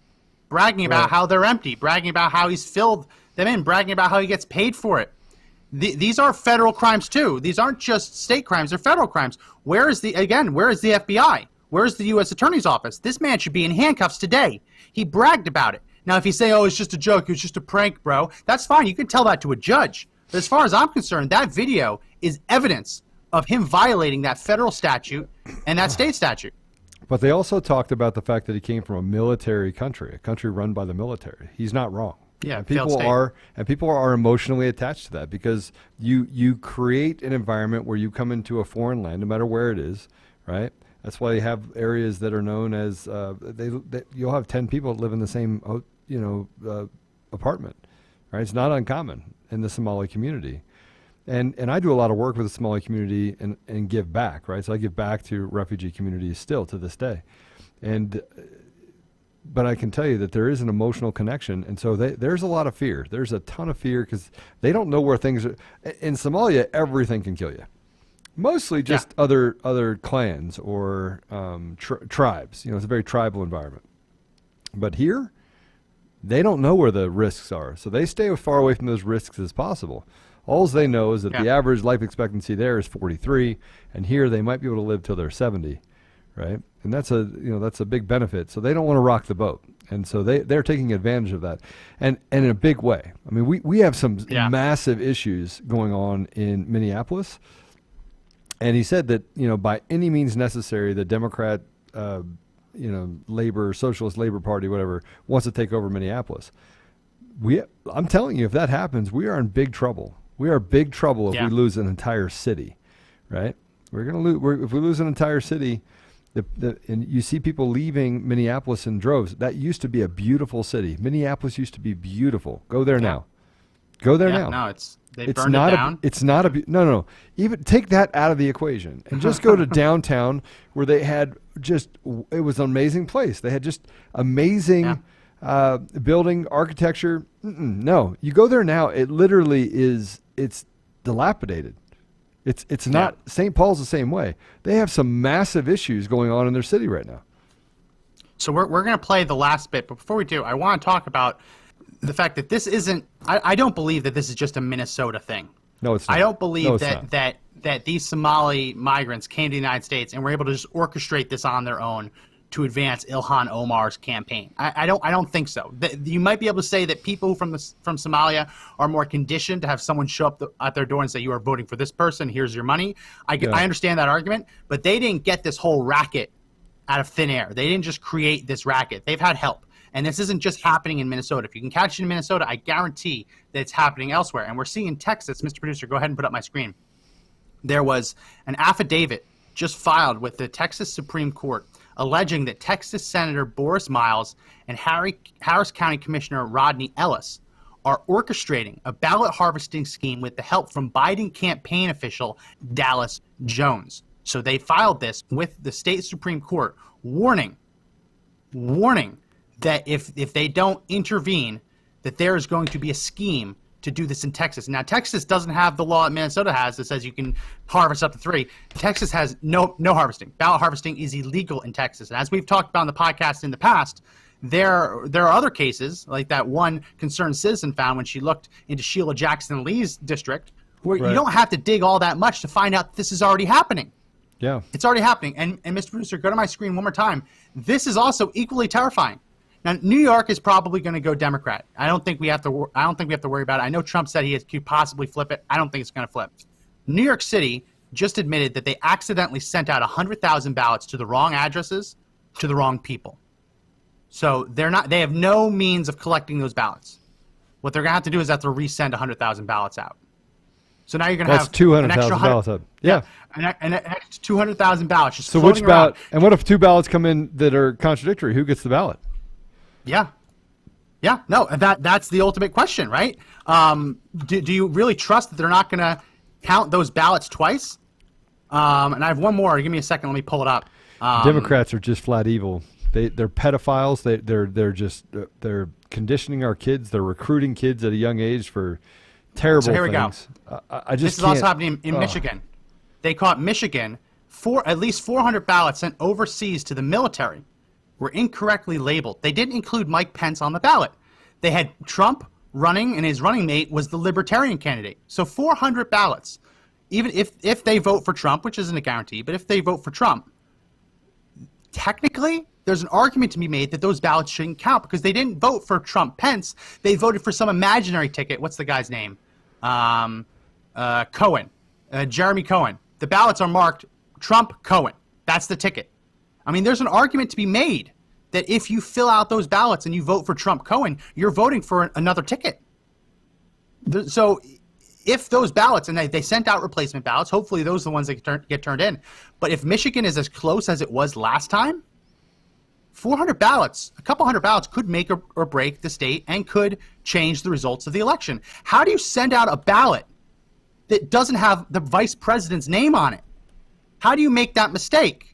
Speaker 4: Bragging about how they're empty, bragging about how he's filled them in, bragging about how he gets paid for it. These are federal crimes too. These aren't just state crimes, they're federal crimes. Where is the FBI? Where is the U.S. Attorney's Office? This man should be in handcuffs today. He bragged about it. Now, if you say, oh, it's just a joke, it's just a prank, bro, that's fine. You can tell that to a judge. But as far as I'm concerned, that video is evidence of him violating that federal statute and that state statute.
Speaker 2: But they also talked about the fact that he came from a military country, a country run by the military. He's not wrong.
Speaker 4: Yeah,
Speaker 2: and people are emotionally attached to that because you create an environment where you come into a foreign land, no matter where it is, right? That's why you have areas that are known as you'll have 10 people that live in the same apartment, right? It's not uncommon in the Somali community. And I do a lot of work with the Somali community and give back, right? So I give back to refugee communities still to this day. But I can tell you that there is an emotional connection. And so there's a lot of fear. There's a ton of fear because they don't know where things are. In Somalia, everything can kill you. Mostly just other clans or tribes. It's a very tribal environment. But here, they don't know where the risks are. So they stay as far away from those risks as possible. All they know is that the average life expectancy there is 43, and here they might be able to live till they're 70, right? And that's a big benefit. So they don't want to rock the boat, and so they're taking advantage of that, and in a big way. I mean, we have some massive issues going on in Minneapolis, and he said that by any means necessary, the Democrat, labor, Socialist Labor Party, whatever, wants to take over Minneapolis. I'm telling you, if that happens, we are in big trouble. We are in big trouble if we lose an entire city, right? We're going to lose. If we lose an entire city, and you see people leaving Minneapolis in droves. That used to be a beautiful city. Minneapolis used to be beautiful. Go there now. Go there now.
Speaker 4: No, they burned it down.
Speaker 2: It's not a no. Even take that out of the equation and just go to downtown where they had it was an amazing place. They had just amazing. Building architecture. No, you go there now. It literally is. It's dilapidated. It's not. St. Paul's the same way. They have some massive issues going on in their city right now.
Speaker 4: So we're going to play the last bit, but before we do, I want to talk about the fact that this isn't. I don't believe that this is just a Minnesota thing.
Speaker 2: No, it's not.
Speaker 4: I don't believe that these Somali migrants came to the United States and were able to just orchestrate this on their own to advance Ilhan Omar's campaign. I don't think so. You might be able to say that people from Somalia are more conditioned to have someone show up at their door and say, you are voting for this person, here's your money. I understand that argument, but they didn't get this whole racket out of thin air. They didn't just create this racket. They've had help. And this isn't just happening in Minnesota. If you can catch it in Minnesota, I guarantee that it's happening elsewhere. And we're seeing in Texas, Mr. Producer, go ahead and put up my screen. There was an affidavit just filed with the Texas Supreme Court alleging that Texas Senator Boris Miles and Harris County Commissioner Rodney Ellis are orchestrating a ballot harvesting scheme with the help from Biden campaign official Dallas Jones. So they filed this with the state Supreme Court, warning that if they don't intervene, that there is going to be a scheme to do this in Texas. Now, Texas doesn't have the law that Minnesota has that says you can harvest up to 3. Texas has no harvesting. Ballot harvesting is illegal in Texas. And as we've talked about on the podcast in the past, there are other cases, like that one concerned citizen found when she looked into Sheila Jackson Lee's district, where you don't have to dig all that much to find out that this is already happening.
Speaker 2: Yeah.
Speaker 4: It's already happening. And Mr. Producer, go to my screen one more time. This is also equally terrifying. Now, New York is probably going to go Democrat. I don't think we have to worry about it. I know Trump said he could possibly flip it. I don't think it's going to flip. New York City just admitted that they accidentally sent out 100,000 ballots to the wrong addresses, to the wrong people. So they have no means of collecting those ballots. What they're going to have to do is have to resend 100,000 ballots out. So now you're going to have
Speaker 2: 200,000 ballots up. Yeah.
Speaker 4: An extra 200,000 ballots just
Speaker 2: so
Speaker 4: floating
Speaker 2: which ballot?
Speaker 4: around.
Speaker 2: And what if 2 ballots come in that are contradictory? Who gets the ballot?
Speaker 4: Yeah. No, that's the ultimate question, right? Do you really trust that they're not going to count those ballots twice? And I have one more. Give me a second. Let me pull it up.
Speaker 2: Democrats are just flat evil. They're pedophiles. They're conditioning our kids. They're recruiting kids at a young age for terrible things.
Speaker 4: So here we go.
Speaker 2: This
Speaker 4: is also happening in Michigan. They caught Michigan at least 400 ballots sent overseas to the military were incorrectly labeled. They didn't include Mike Pence on the ballot. They had Trump running, and his running mate was the Libertarian candidate. So 400 ballots. Even if they vote for Trump, which isn't a guarantee, but if they vote for Trump, technically there's an argument to be made that those ballots shouldn't count because they didn't vote for Trump Pence. They voted for some imaginary ticket. What's the guy's name? Cohen. Jeremy Cohen. The ballots are marked Trump Cohen. That's the ticket. I mean, there's an argument to be made that if you fill out those ballots and you vote for Trump Cohen, you're voting for another ticket. So if those ballots, and they sent out replacement ballots, hopefully those are the ones that get turned in. But if Michigan is as close as it was last time, 400 ballots, a couple hundred ballots could make or break the state and could change the results of the election. How do you send out a ballot that doesn't have the vice president's name on it? How do you make that mistake?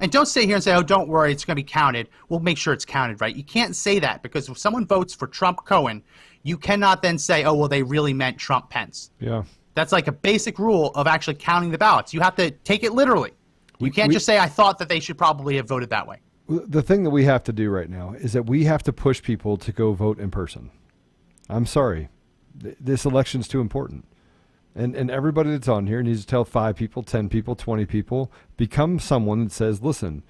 Speaker 4: And don't sit here and say, oh, don't worry, it's going to be counted. We'll make sure it's counted, right? You can't say that because if someone votes for Trump Cohen, you cannot then say, oh, well, they really meant Trump Pence.
Speaker 2: Yeah.
Speaker 4: That's like a basic rule of actually counting the ballots. You have to take it literally. You can't just say, I thought that they should probably have voted that way.
Speaker 2: The thing that we have to do right now is that we have to push people to go vote in person. I'm sorry. This election's too important. And everybody that's on here needs to tell 5 people, 10 people, 20 people, become someone that says, listen,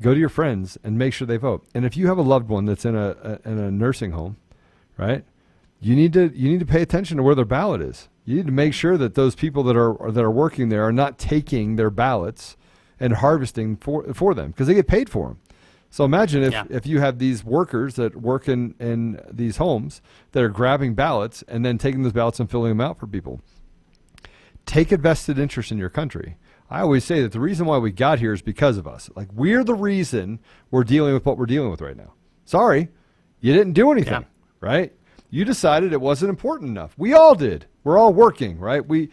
Speaker 2: go to your friends and make sure they vote. And if you have a loved one that's in a nursing home, right, you need to pay attention to where their ballot is. You need to make sure that those people that are working there are not taking their ballots and harvesting for them because they get paid for them. So imagine if you have these workers that work in these homes that are grabbing ballots and then taking those ballots and filling them out for people. Take a vested interest in your country. I always say that the reason why we got here is because of us. Like, we're the reason we're dealing with what we're dealing with right now. Sorry, you didn't do anything, right? You decided it wasn't important enough. We all did. We're all working, right? We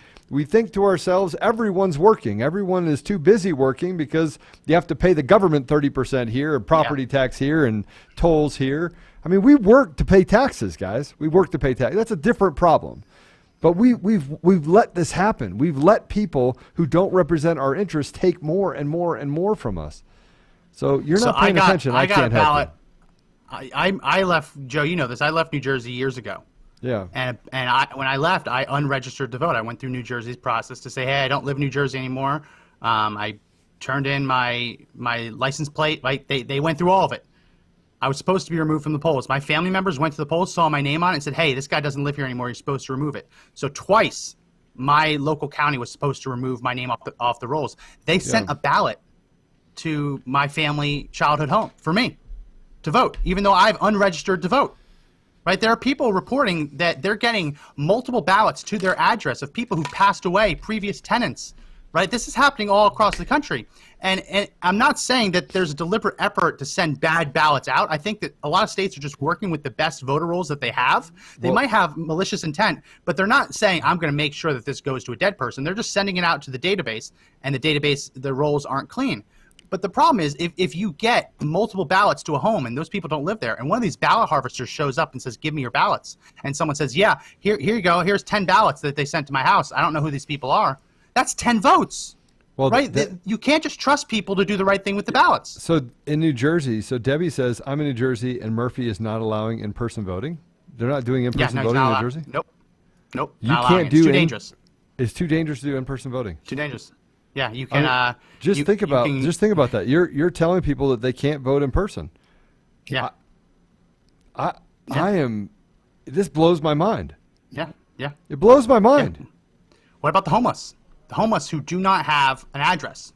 Speaker 2: think to ourselves, everyone's working. Everyone is too busy working because you have to pay the government 30% here and property tax here and tolls here. I mean, we work to pay taxes, guys. We work to pay taxes. That's a different problem. But we've let this happen. We've let people who don't represent our interests take more and more and more from us. So you're not paying attention. I can't help you.
Speaker 4: I left, Joe, you know this. I left New Jersey years ago.
Speaker 2: Yeah.
Speaker 4: And when I left, I unregistered to vote. I went through New Jersey's process to say, hey, I don't live in New Jersey anymore. I turned in my license plate. Like they went through all of it. I was supposed to be removed from the polls. My family members went to the polls, saw my name on it, and said, hey, this guy doesn't live here anymore. You're supposed to remove it. So twice, my local county was supposed to remove my name off the rolls. They sent a ballot to my family childhood home for me to vote, even though I've unregistered to vote. Right? There are people reporting that they're getting multiple ballots to their address of people who passed away, previous tenants. Right? This is happening all across the country. And I'm not saying that there's a deliberate effort to send bad ballots out. I think that a lot of states are just working with the best voter rolls that they have. They might have malicious intent, but they're not saying, I'm going to make sure that this goes to a dead person. They're just sending it out to the database, and the rolls aren't clean. But the problem is, if you get multiple ballots to a home and those people don't live there, and one of these ballot harvesters shows up and says, give me your ballots, and someone says, yeah, here you go, here's 10 ballots that they sent to my house. I don't know who these people are. That's 10 votes. Well, right? You can't just trust people to do the right thing with the ballots.
Speaker 2: So in New Jersey, so Debbie says, I'm in New Jersey, and Murphy is not allowing in-person voting? They're not doing in-person voting in New Jersey?
Speaker 4: Nope.
Speaker 2: You can't do it. It's too dangerous. It's too dangerous to do in-person voting.
Speaker 4: Too dangerous. Yeah, you can.
Speaker 2: Just think about that. You're telling people that they can't vote in person.
Speaker 4: Yeah.
Speaker 2: I am. This blows my mind.
Speaker 4: Yeah.
Speaker 2: It blows my mind.
Speaker 4: Yeah. What about the homeless? The homeless who do not have an address.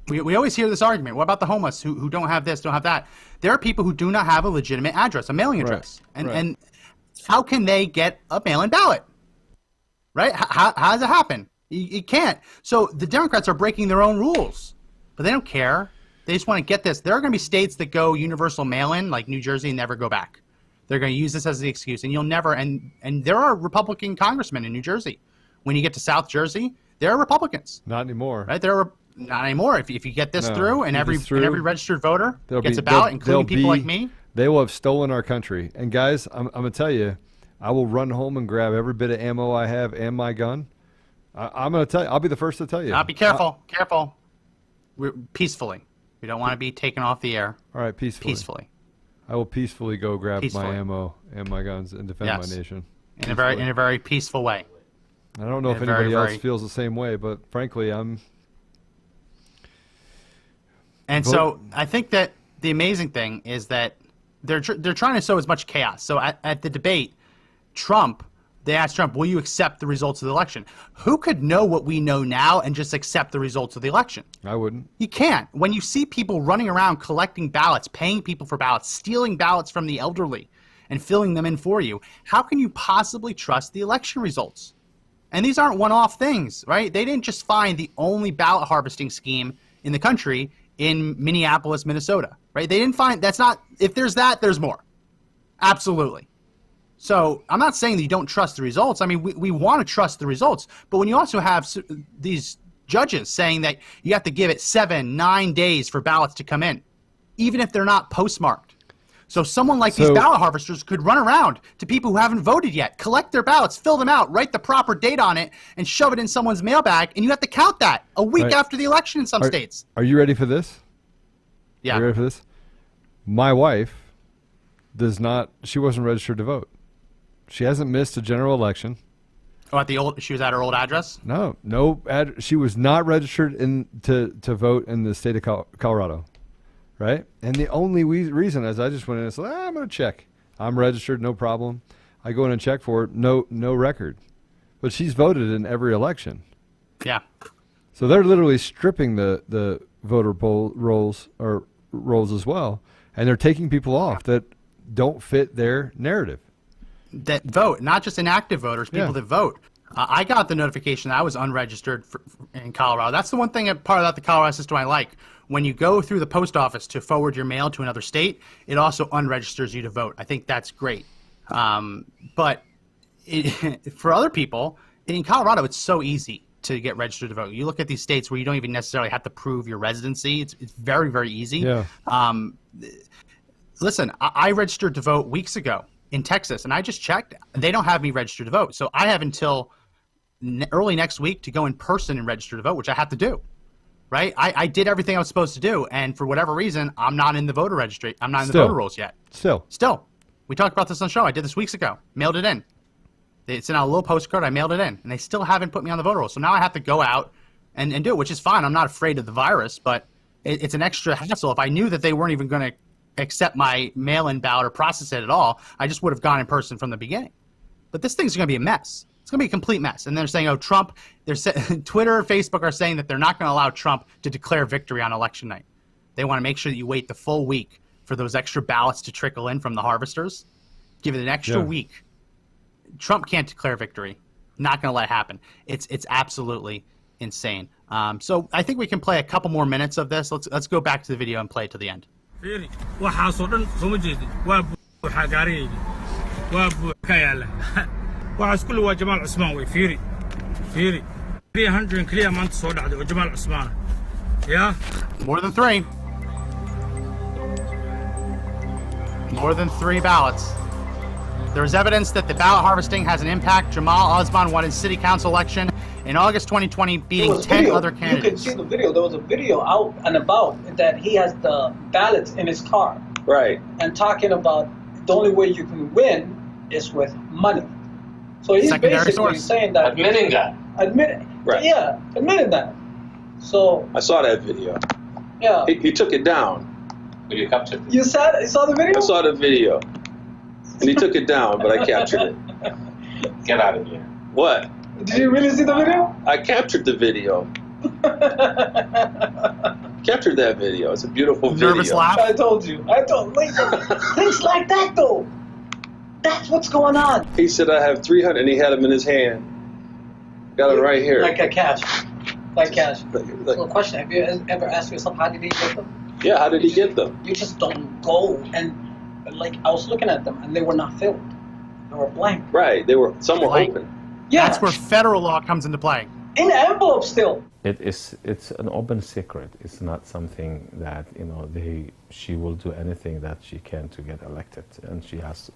Speaker 4: We always hear this argument. What about the homeless who don't have this, don't have that? There are people who do not have a legitimate address, a mailing address. And how can they get a mail-in ballot? Right? How does it happen? You can't. So the Democrats are breaking their own rules, but they don't care. They just want to get this. There are going to be states that go universal mail-in, like New Jersey, and never go back. They're going to use this as the excuse, and you'll never. And there are Republican congressmen in New Jersey. When you get to South Jersey, there are Republicans.
Speaker 2: Not anymore.
Speaker 4: Right? Not anymore. If you get this through, and every registered voter gets a ballot, including people like me,
Speaker 2: they will have stolen our country. And guys, I'm going to tell you, I will run home and grab every bit of ammo I have and my gun. I'm going to tell you. I'll be the first to tell you.
Speaker 4: Now, be careful. Careful. Peacefully. We don't want to be taken off the air.
Speaker 2: All right, peacefully. I will peacefully go grab my ammo and my guns and defend my nation.
Speaker 4: In a very peaceful way.
Speaker 2: I don't know if anybody else feels the same way, but frankly, I'm.
Speaker 4: And so I think that the amazing thing is that they're trying to sow as much chaos. So at the debate, they asked Trump, will you accept the results of the election? Who could know what we know now and just accept the results of the election?
Speaker 2: I wouldn't.
Speaker 4: You can't. When you see people running around collecting ballots, paying people for ballots, stealing ballots from the elderly and filling them in for you, how can you possibly trust the election results? And these aren't one-off things, right? They didn't just find the only ballot harvesting scheme in the country in Minneapolis, Minnesota, right? They didn't find, that's not, if there's that, there's more. Absolutely. So I'm not saying that you don't trust the results. I mean, we want to trust the results. But when you also have these judges saying that you have to give it 7-9 days for ballots to come in, even if they're not postmarked. So someone like these ballot harvesters could run around to people who haven't voted yet, collect their ballots, fill them out, write the proper date on it, and shove it in someone's mailbag, and you have to count that a week after the election in some states.
Speaker 2: Are you ready for this?
Speaker 4: Yeah.
Speaker 2: Are you ready for this? My wife she wasn't registered to vote. She hasn't missed a general election.
Speaker 4: Oh, she was at her old address?
Speaker 2: No. She was not registered to vote in the state of Colorado, right? And the only reason is I just went in and said, I'm going to check. I'm registered, no problem. I go in and check for it, no record. But she's voted in every election.
Speaker 4: Yeah.
Speaker 2: So they're literally stripping the voter rolls as well, and they're taking people off that don't fit their narrative.
Speaker 4: That vote, not just inactive voters, people that vote. I got the notification that I was unregistered in Colorado. That's the one thing part about the Colorado system I like. When you go through the post office to forward your mail to another state, it also unregisters you to vote. I think that's great. But for other people, in Colorado, it's so easy to get registered to vote. You look at these states where you don't even necessarily have to prove your residency. It's very, very easy.
Speaker 2: Yeah.
Speaker 4: Listen, I registered to vote weeks ago in Texas, and I just checked. They don't have me registered to vote. So I have until early next week to go in person and register to vote, which I have to do, right? I did everything I was supposed to do, and for whatever reason, I'm not in the voter registry. I'm not in the voter rolls yet. Still. We talked about this on the show. I did this weeks ago. Mailed it in. It's in a little postcard. I mailed it in, and they still haven't put me on the voter roll. So now I have to go out and do it, which is fine. I'm not afraid of the virus, but it's an extra hassle. If I knew that they weren't even going to accept my mail-in ballot or process it at all, I just would have gone in person from the beginning. But this thing's going to be a mess. It's going to be a complete mess. And they're saying, Trump, Twitter, Facebook are saying that they're not going to allow Trump to declare victory on election night. They want to make sure that you wait the full week for those extra ballots to trickle in from the harvesters. Give it an extra week. Trump can't declare victory. Not going to let it happen. It's absolutely insane. So I think we can play a couple more minutes of this. Let's go back to the video and play it to the end.
Speaker 6: waxaasoo dhan sooma jeedin waa buuxaa gaarigaygi waa buux ka yaala waxaas kulli waa jamaal cusmaan wey fiiri 300 keliya maanta soo dhacday oo jamaal cusmaana yaa
Speaker 4: more than three ballots. There's evidence that the ballot harvesting has an impact. Jamal Osman won his city council election in August 2020, beating 10 other candidates.
Speaker 11: You can see the video. There was a video out and about that he has the ballots in his car.
Speaker 14: Right.
Speaker 11: And talking about the only way you can win is with money. So he's basically saying that.
Speaker 14: Admitting that. Right.
Speaker 11: Yeah, admitting that. So.
Speaker 14: I saw that video.
Speaker 11: Yeah.
Speaker 14: He took it down. But you captured it.
Speaker 11: You saw the video?
Speaker 14: I saw the video. And he took it down, but I captured it. Get out of here. What?
Speaker 11: Did you really see the video?
Speaker 14: I captured the video. Captured that video. It's a beautiful video.
Speaker 4: Nervous laugh?
Speaker 11: I told you. Things like that, though. That's what's going on.
Speaker 14: He said, I have 300, and he had them in his hand. Got it right here.
Speaker 11: Like a cash. Like cash. So, question, have you ever asked yourself, how did he get them?
Speaker 14: Yeah, how did he get them?
Speaker 11: You just don't go and, like, I was looking at them, and they were not filled. They were blank.
Speaker 14: Right. Some were open.
Speaker 11: Yeah.
Speaker 4: That's where federal law comes into play.
Speaker 11: In the envelope still.
Speaker 7: It's an open secret. It's not something that she will do anything that she can to get elected, and she has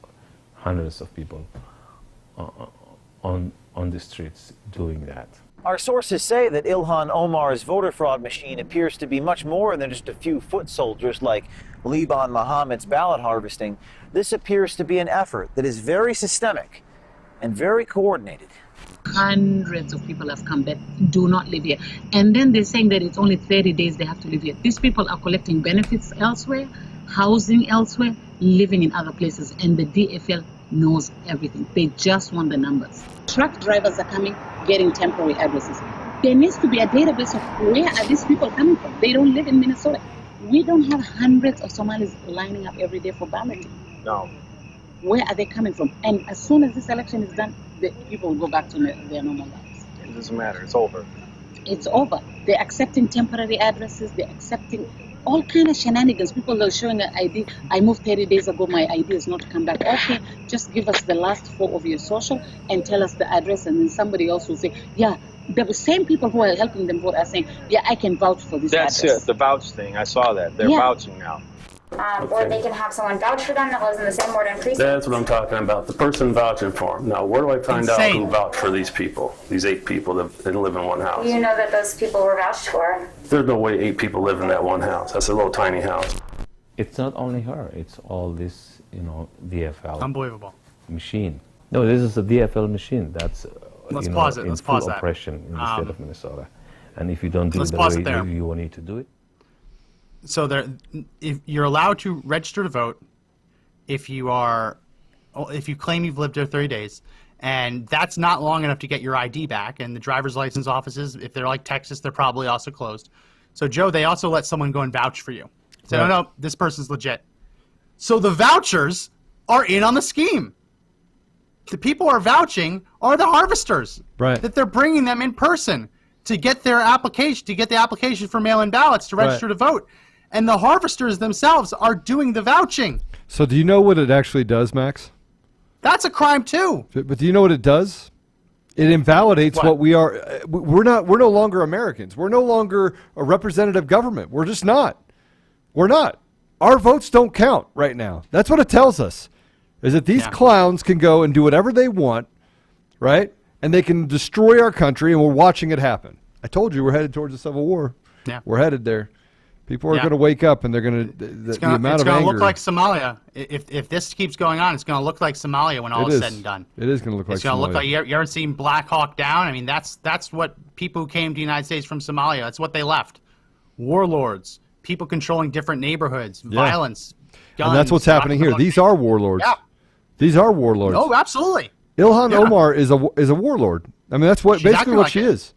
Speaker 7: hundreds of people on the streets doing that.
Speaker 5: Our sources say that Ilhan Omar's voter fraud machine appears to be much more than just a few foot soldiers like Liban Mohammed's ballot harvesting. This appears to be an effort that is very systemic and very coordinated.
Speaker 12: Hundreds of people have come that do not live here. And then they're saying that it's only 30 days they have to live here. These people are collecting benefits elsewhere. housing elsewhere, living in other places, and the DFL knows everything. They just want the numbers. Truck drivers are coming, getting temporary addresses. There needs to be a database of where are these people coming from. They don't live in Minnesota. We don't have hundreds of Somalis lining up every day for balloting.
Speaker 14: No.
Speaker 12: Where are they coming from? And as soon as this election is done, the people will go back to their normal lives.
Speaker 14: It doesn't matter. It's over.
Speaker 12: It's over. They're accepting temporary addresses. They're accepting all kind of shenanigans. People are showing an ID. I moved 30 days ago. My ID has not come back. Okay, just give us the last 4 of your social and tell us the address. And then somebody else will say, yeah, the same people who are helping them vote are saying, yeah, I can vouch for this
Speaker 14: That's
Speaker 12: address.
Speaker 14: it. The vouch thing. I saw that. They're vouching now.
Speaker 15: Or they can have someone vouch for them that lives in the same ward and precinct.
Speaker 9: That's what I'm talking about. The person vouching for them. Now, where do I find out who vouched for these people? These 8 people that live in one house.
Speaker 15: You know that those people were vouched for.
Speaker 9: There's no way 8 people live in that one house. That's a little tiny house.
Speaker 7: It's not only her. It's all this, DFL.
Speaker 4: Unbelievable.
Speaker 7: Machine. No, this is a DFL machine. That's
Speaker 4: Let's pause it.
Speaker 7: in
Speaker 4: Let's
Speaker 7: full
Speaker 4: pause that.
Speaker 7: oppression in the state of Minnesota. And if you don't do it the way you need to do it.
Speaker 4: So if you're allowed to register to vote, if you claim you've lived there 30 days, and that's not long enough to get your ID back, and the driver's license offices, if they're like Texas, they're probably also closed. So Joe, they also let someone go and vouch for you. Say, no, this person's legit. So the vouchers are in on the scheme. The people who are vouching are the harvesters.
Speaker 2: Right.
Speaker 4: That they're bringing them in person to get their application, to get the application for mail-in ballots to register to vote. And the harvesters themselves are doing the vouching.
Speaker 2: So do you know what it actually does, Max?
Speaker 4: That's a crime too.
Speaker 2: But do you know what it does? It invalidates what we are. We're no longer Americans. We're no longer a representative government. We're just not. We're not. Our votes don't count right now. That's what it tells us. Is that these clowns can go and do whatever they want, right? And they can destroy our country, and we're watching it happen. I told you we're headed towards a civil war.
Speaker 4: Yeah.
Speaker 2: We're headed there. People are going to wake up, and they're going to the amount of anger.
Speaker 4: It's going to look like Somalia. If this keeps going on, it's going to look like Somalia when all is said and done.
Speaker 2: It is going to look like Somalia.
Speaker 4: It's going to look like you ever seen Black Hawk Down? I mean, that's what people who came to the United States from Somalia. That's what they left. Warlords, people controlling different neighborhoods, violence, guns.
Speaker 2: And that's what's happening here. These are warlords.
Speaker 4: Yeah.
Speaker 2: These are warlords.
Speaker 4: Oh, absolutely.
Speaker 2: Ilhan Omar is a warlord. I mean, that's basically what she is.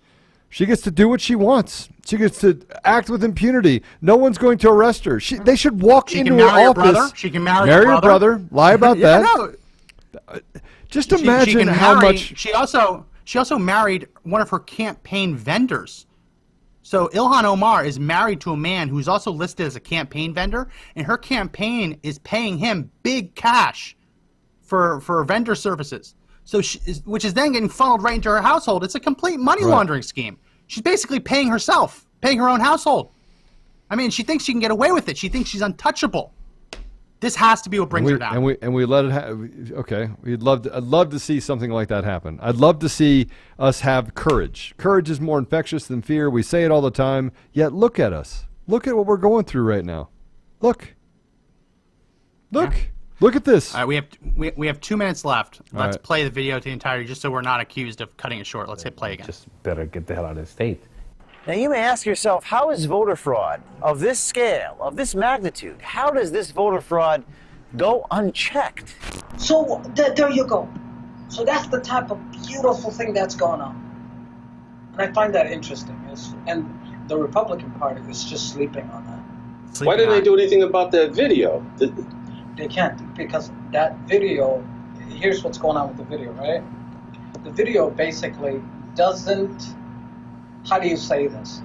Speaker 2: She gets to do what she wants. She gets to act with impunity. No one's going to arrest her. They should walk into her office.
Speaker 4: She can marry
Speaker 2: her brother. Lie about that. No. Just imagine how much.
Speaker 4: She also married one of her campaign vendors. So Ilhan Omar is married to a man who's also listed as a campaign vendor, and her campaign is paying him big cash for vendor services. So which is then getting funneled right into her household. It's a complete money laundering scheme. She's basically paying herself, paying her own household. I mean, she thinks she can get away with it. She thinks she's untouchable. This has to be what brings her down.
Speaker 2: And we let it happen. Okay, I'd love to see something like that happen. I'd love to see us have courage. Courage is more infectious than fear. We say it all the time. Yet look at us. Look at what we're going through right now. Look. Yeah. Look at this.
Speaker 4: All right, we have 2 minutes left. Let's play the video to the entirety, just so we're not accused of cutting it short. Let's hit play again.
Speaker 7: Just better get the hell out of the state.
Speaker 5: Now you may ask yourself, how is voter fraud of this scale, of this magnitude, how does this voter fraud go unchecked?
Speaker 11: So there you go. So that's the type of beautiful thing that's going on. And I find that interesting. And the Republican Party is just sleeping on that.
Speaker 14: Why didn't they do anything about that video?
Speaker 11: They can't, because that video, here's what's going on with the video, right? The video basically doesn't, how do you say this?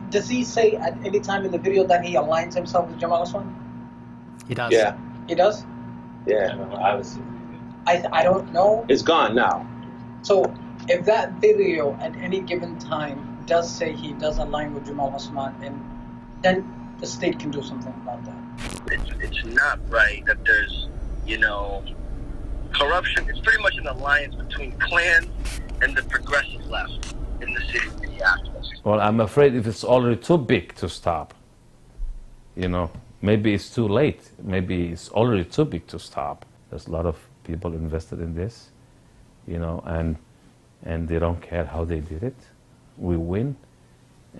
Speaker 11: Does he say at any time in the video that he aligns himself with Jamal Osman?
Speaker 4: He does.
Speaker 14: Yeah.
Speaker 11: He does?
Speaker 14: Yeah.
Speaker 11: I don't know.
Speaker 14: It's gone now.
Speaker 11: So if that video at any given time does say he does align with Jamal Osman, then the state can do something about that.
Speaker 13: It's not right that there's, corruption. It's pretty much an alliance between clans and the progressive left in the city of Minneapolis.
Speaker 7: Well, I'm afraid if it's already too big to stop, maybe it's too late. Maybe it's already too big to stop. There's a lot of people invested in this, and they don't care how they did it. We win,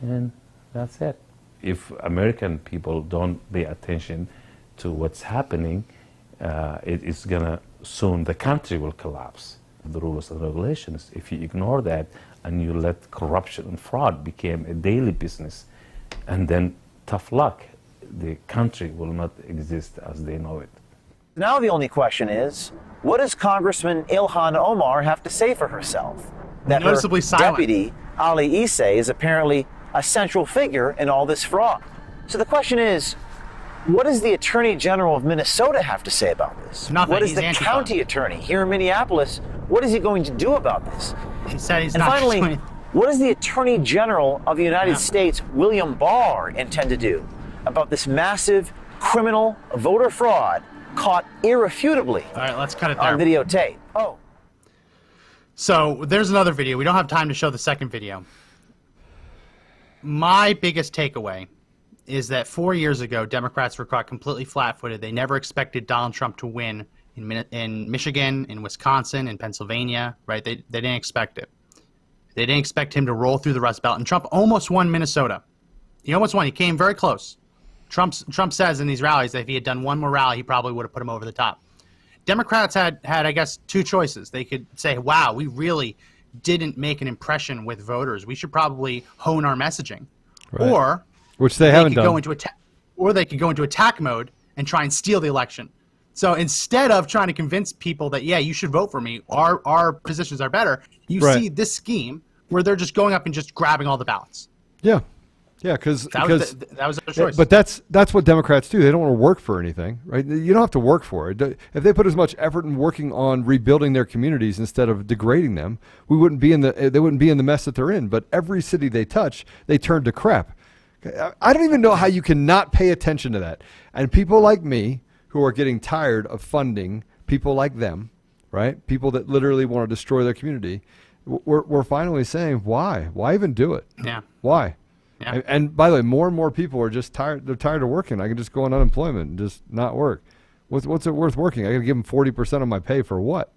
Speaker 7: and that's it. if American people don't pay attention to what's happening, it's gonna soon the country will collapse. The rules and regulations, if you ignore that and you let corruption and fraud become a daily business, and then tough luck, the country will not exist as they know it.
Speaker 5: Now the only question is, what does Congressman Ilhan Omar have to say for herself? That her
Speaker 4: Noticeably silent.
Speaker 5: deputy, Ali Issei, is apparently a central figure in all this fraud. So the question is, what does the Attorney General of Minnesota have to say about this?
Speaker 4: Nothing.
Speaker 5: What is
Speaker 4: He's
Speaker 5: the
Speaker 4: Antifa.
Speaker 5: county attorney here in Minneapolis? What is he going to do about this?
Speaker 4: He said he's
Speaker 5: And
Speaker 4: not
Speaker 5: finally,
Speaker 4: doing-
Speaker 5: what does the Attorney General of the United States, William Barr, intend to do about this massive criminal voter fraud caught irrefutably
Speaker 4: All right, let's cut it there.
Speaker 5: on videotape? Oh.
Speaker 4: So there's another video. We don't have time to show the second video. My biggest takeaway is that 4 years ago, Democrats were caught completely flat-footed. They never expected Donald Trump to win in Michigan, in Wisconsin, in Pennsylvania, right? They didn't expect it. They didn't expect him to roll through the Rust Belt. And Trump almost won Minnesota. He almost won. He came very close. Trump says in these rallies that if he had done one more rally, he probably would have put him over the top. Democrats had I guess, two choices. They could say, wow, we really didn't make an impression with voters. We should probably hone our messaging.
Speaker 2: Right.
Speaker 4: Or
Speaker 2: which they haven't
Speaker 4: could
Speaker 2: done.
Speaker 4: go into they could go into attack mode and try and steal the election. So instead of trying to convince people that, yeah, you should vote for me, our positions are better, you
Speaker 2: Right.
Speaker 4: see this scheme where they're just going up and just grabbing all the ballots.
Speaker 2: Yeah. Yeah, because
Speaker 4: That was their choice.
Speaker 2: But that's what Democrats do. They don't want to work for anything, right? You don't have to work for it. If they put as much effort in working on rebuilding their communities instead of degrading them, they wouldn't be in the mess that they're in. But every city they touch, they turn to crap. I don't even know how you can not pay attention to that. And people like me who are getting tired of funding people like them, right? People that literally want to destroy their community. We're finally saying, why? Why even do it?
Speaker 4: Yeah.
Speaker 2: Why?
Speaker 4: Yeah.
Speaker 2: And by the way, more and more people are just tired. They're tired of working. I can just go on unemployment and just not work. What's it worth working? I got to give them 40% of my pay for what?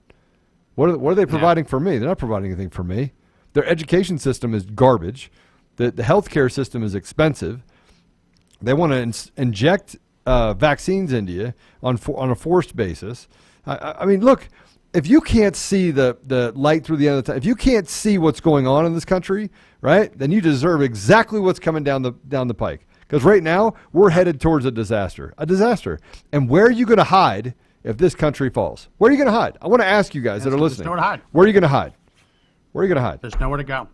Speaker 2: What are they providing for me? They're not providing anything for me. Their education system is garbage. The healthcare system is expensive. They want to inject vaccines into you on a forced basis. I mean, look. If you can't see the light through the end of the tunnel, if you can't see what's going on in this country, right, then you deserve exactly what's coming down the pike. Because right now, we're headed towards a disaster. And where are you going to hide if this country falls? Where are you going to hide? I want to ask you guys that are listening.
Speaker 4: There's nowhere to hide.
Speaker 2: Where are you going to hide? Where are you going to hide?
Speaker 4: There's nowhere to go.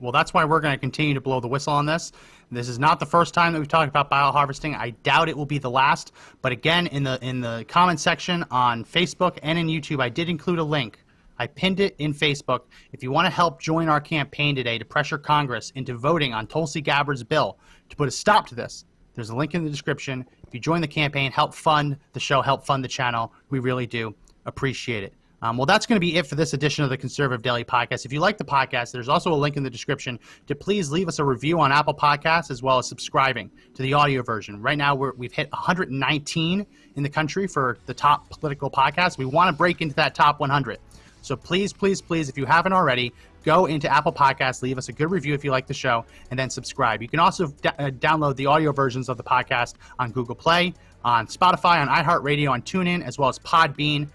Speaker 4: Well, that's why we're going to continue to blow the whistle on this. This is not the first time that we've talked about ballot harvesting. I doubt it will be the last. But again, in the comment section on Facebook and in YouTube, I did include a link. I pinned it in Facebook. If you want to help join our campaign today to pressure Congress into voting on Tulsi Gabbard's bill to put a stop to this, there's a link in the description. If you join the campaign, help fund the show, help fund the channel. We really do appreciate it. Well, that's going to be it for this edition of the Conservative Daily Podcast. If you like the podcast, there's also a link in the description to please leave us a review on Apple Podcasts as well as subscribing to the audio version. Right now, we've hit 119 in the country for the top political podcasts. We want to break into that top 100. So please, please, please, if you haven't already, go into Apple Podcasts, leave us a good review if you like the show, and then subscribe. You can also download the audio versions of the podcast on Google Play, on Spotify, on iHeartRadio, on TuneIn, as well as Podbean.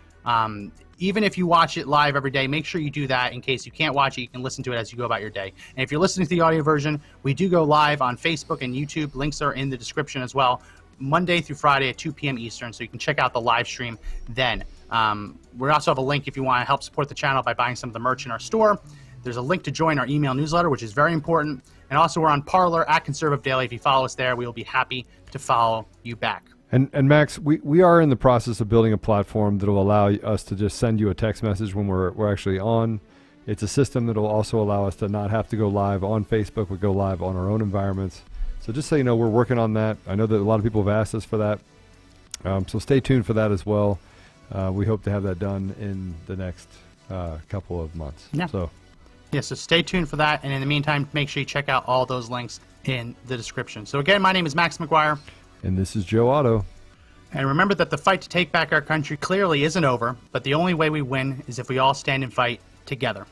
Speaker 4: Even if you watch it live every day, make sure you do that in case you can't watch it. You can listen to it as you go about your day. And if you're listening to the audio version, we do go live on Facebook and YouTube. Links are in the description as well, Monday through Friday at 2 p.m. Eastern, so you can check out the live stream then. We also have a link if you want to help support the channel by buying some of the merch in our store. There's a link to join our email newsletter, which is very important. And also we're on Parler at Conservative Daily. If you follow us there, we will be happy to follow you back.
Speaker 2: And Max, we are in the process of building a platform that will allow us to just send you a text message when we're actually on. It's a system that will also allow us to not have to go live on Facebook. We go live on our own environments. So just so you know, we're working on that. I know that a lot of people have asked us for that. So stay tuned for that as well. We hope to have that done in the next couple of months.
Speaker 4: Yeah. So stay tuned for that. And in the meantime, make sure you check out all those links in the description. So again, my name is Max McGuire.
Speaker 2: And this is Joe Otto.
Speaker 4: And remember that the fight to take back our country clearly isn't over, but the only way we win is if we all stand and fight together.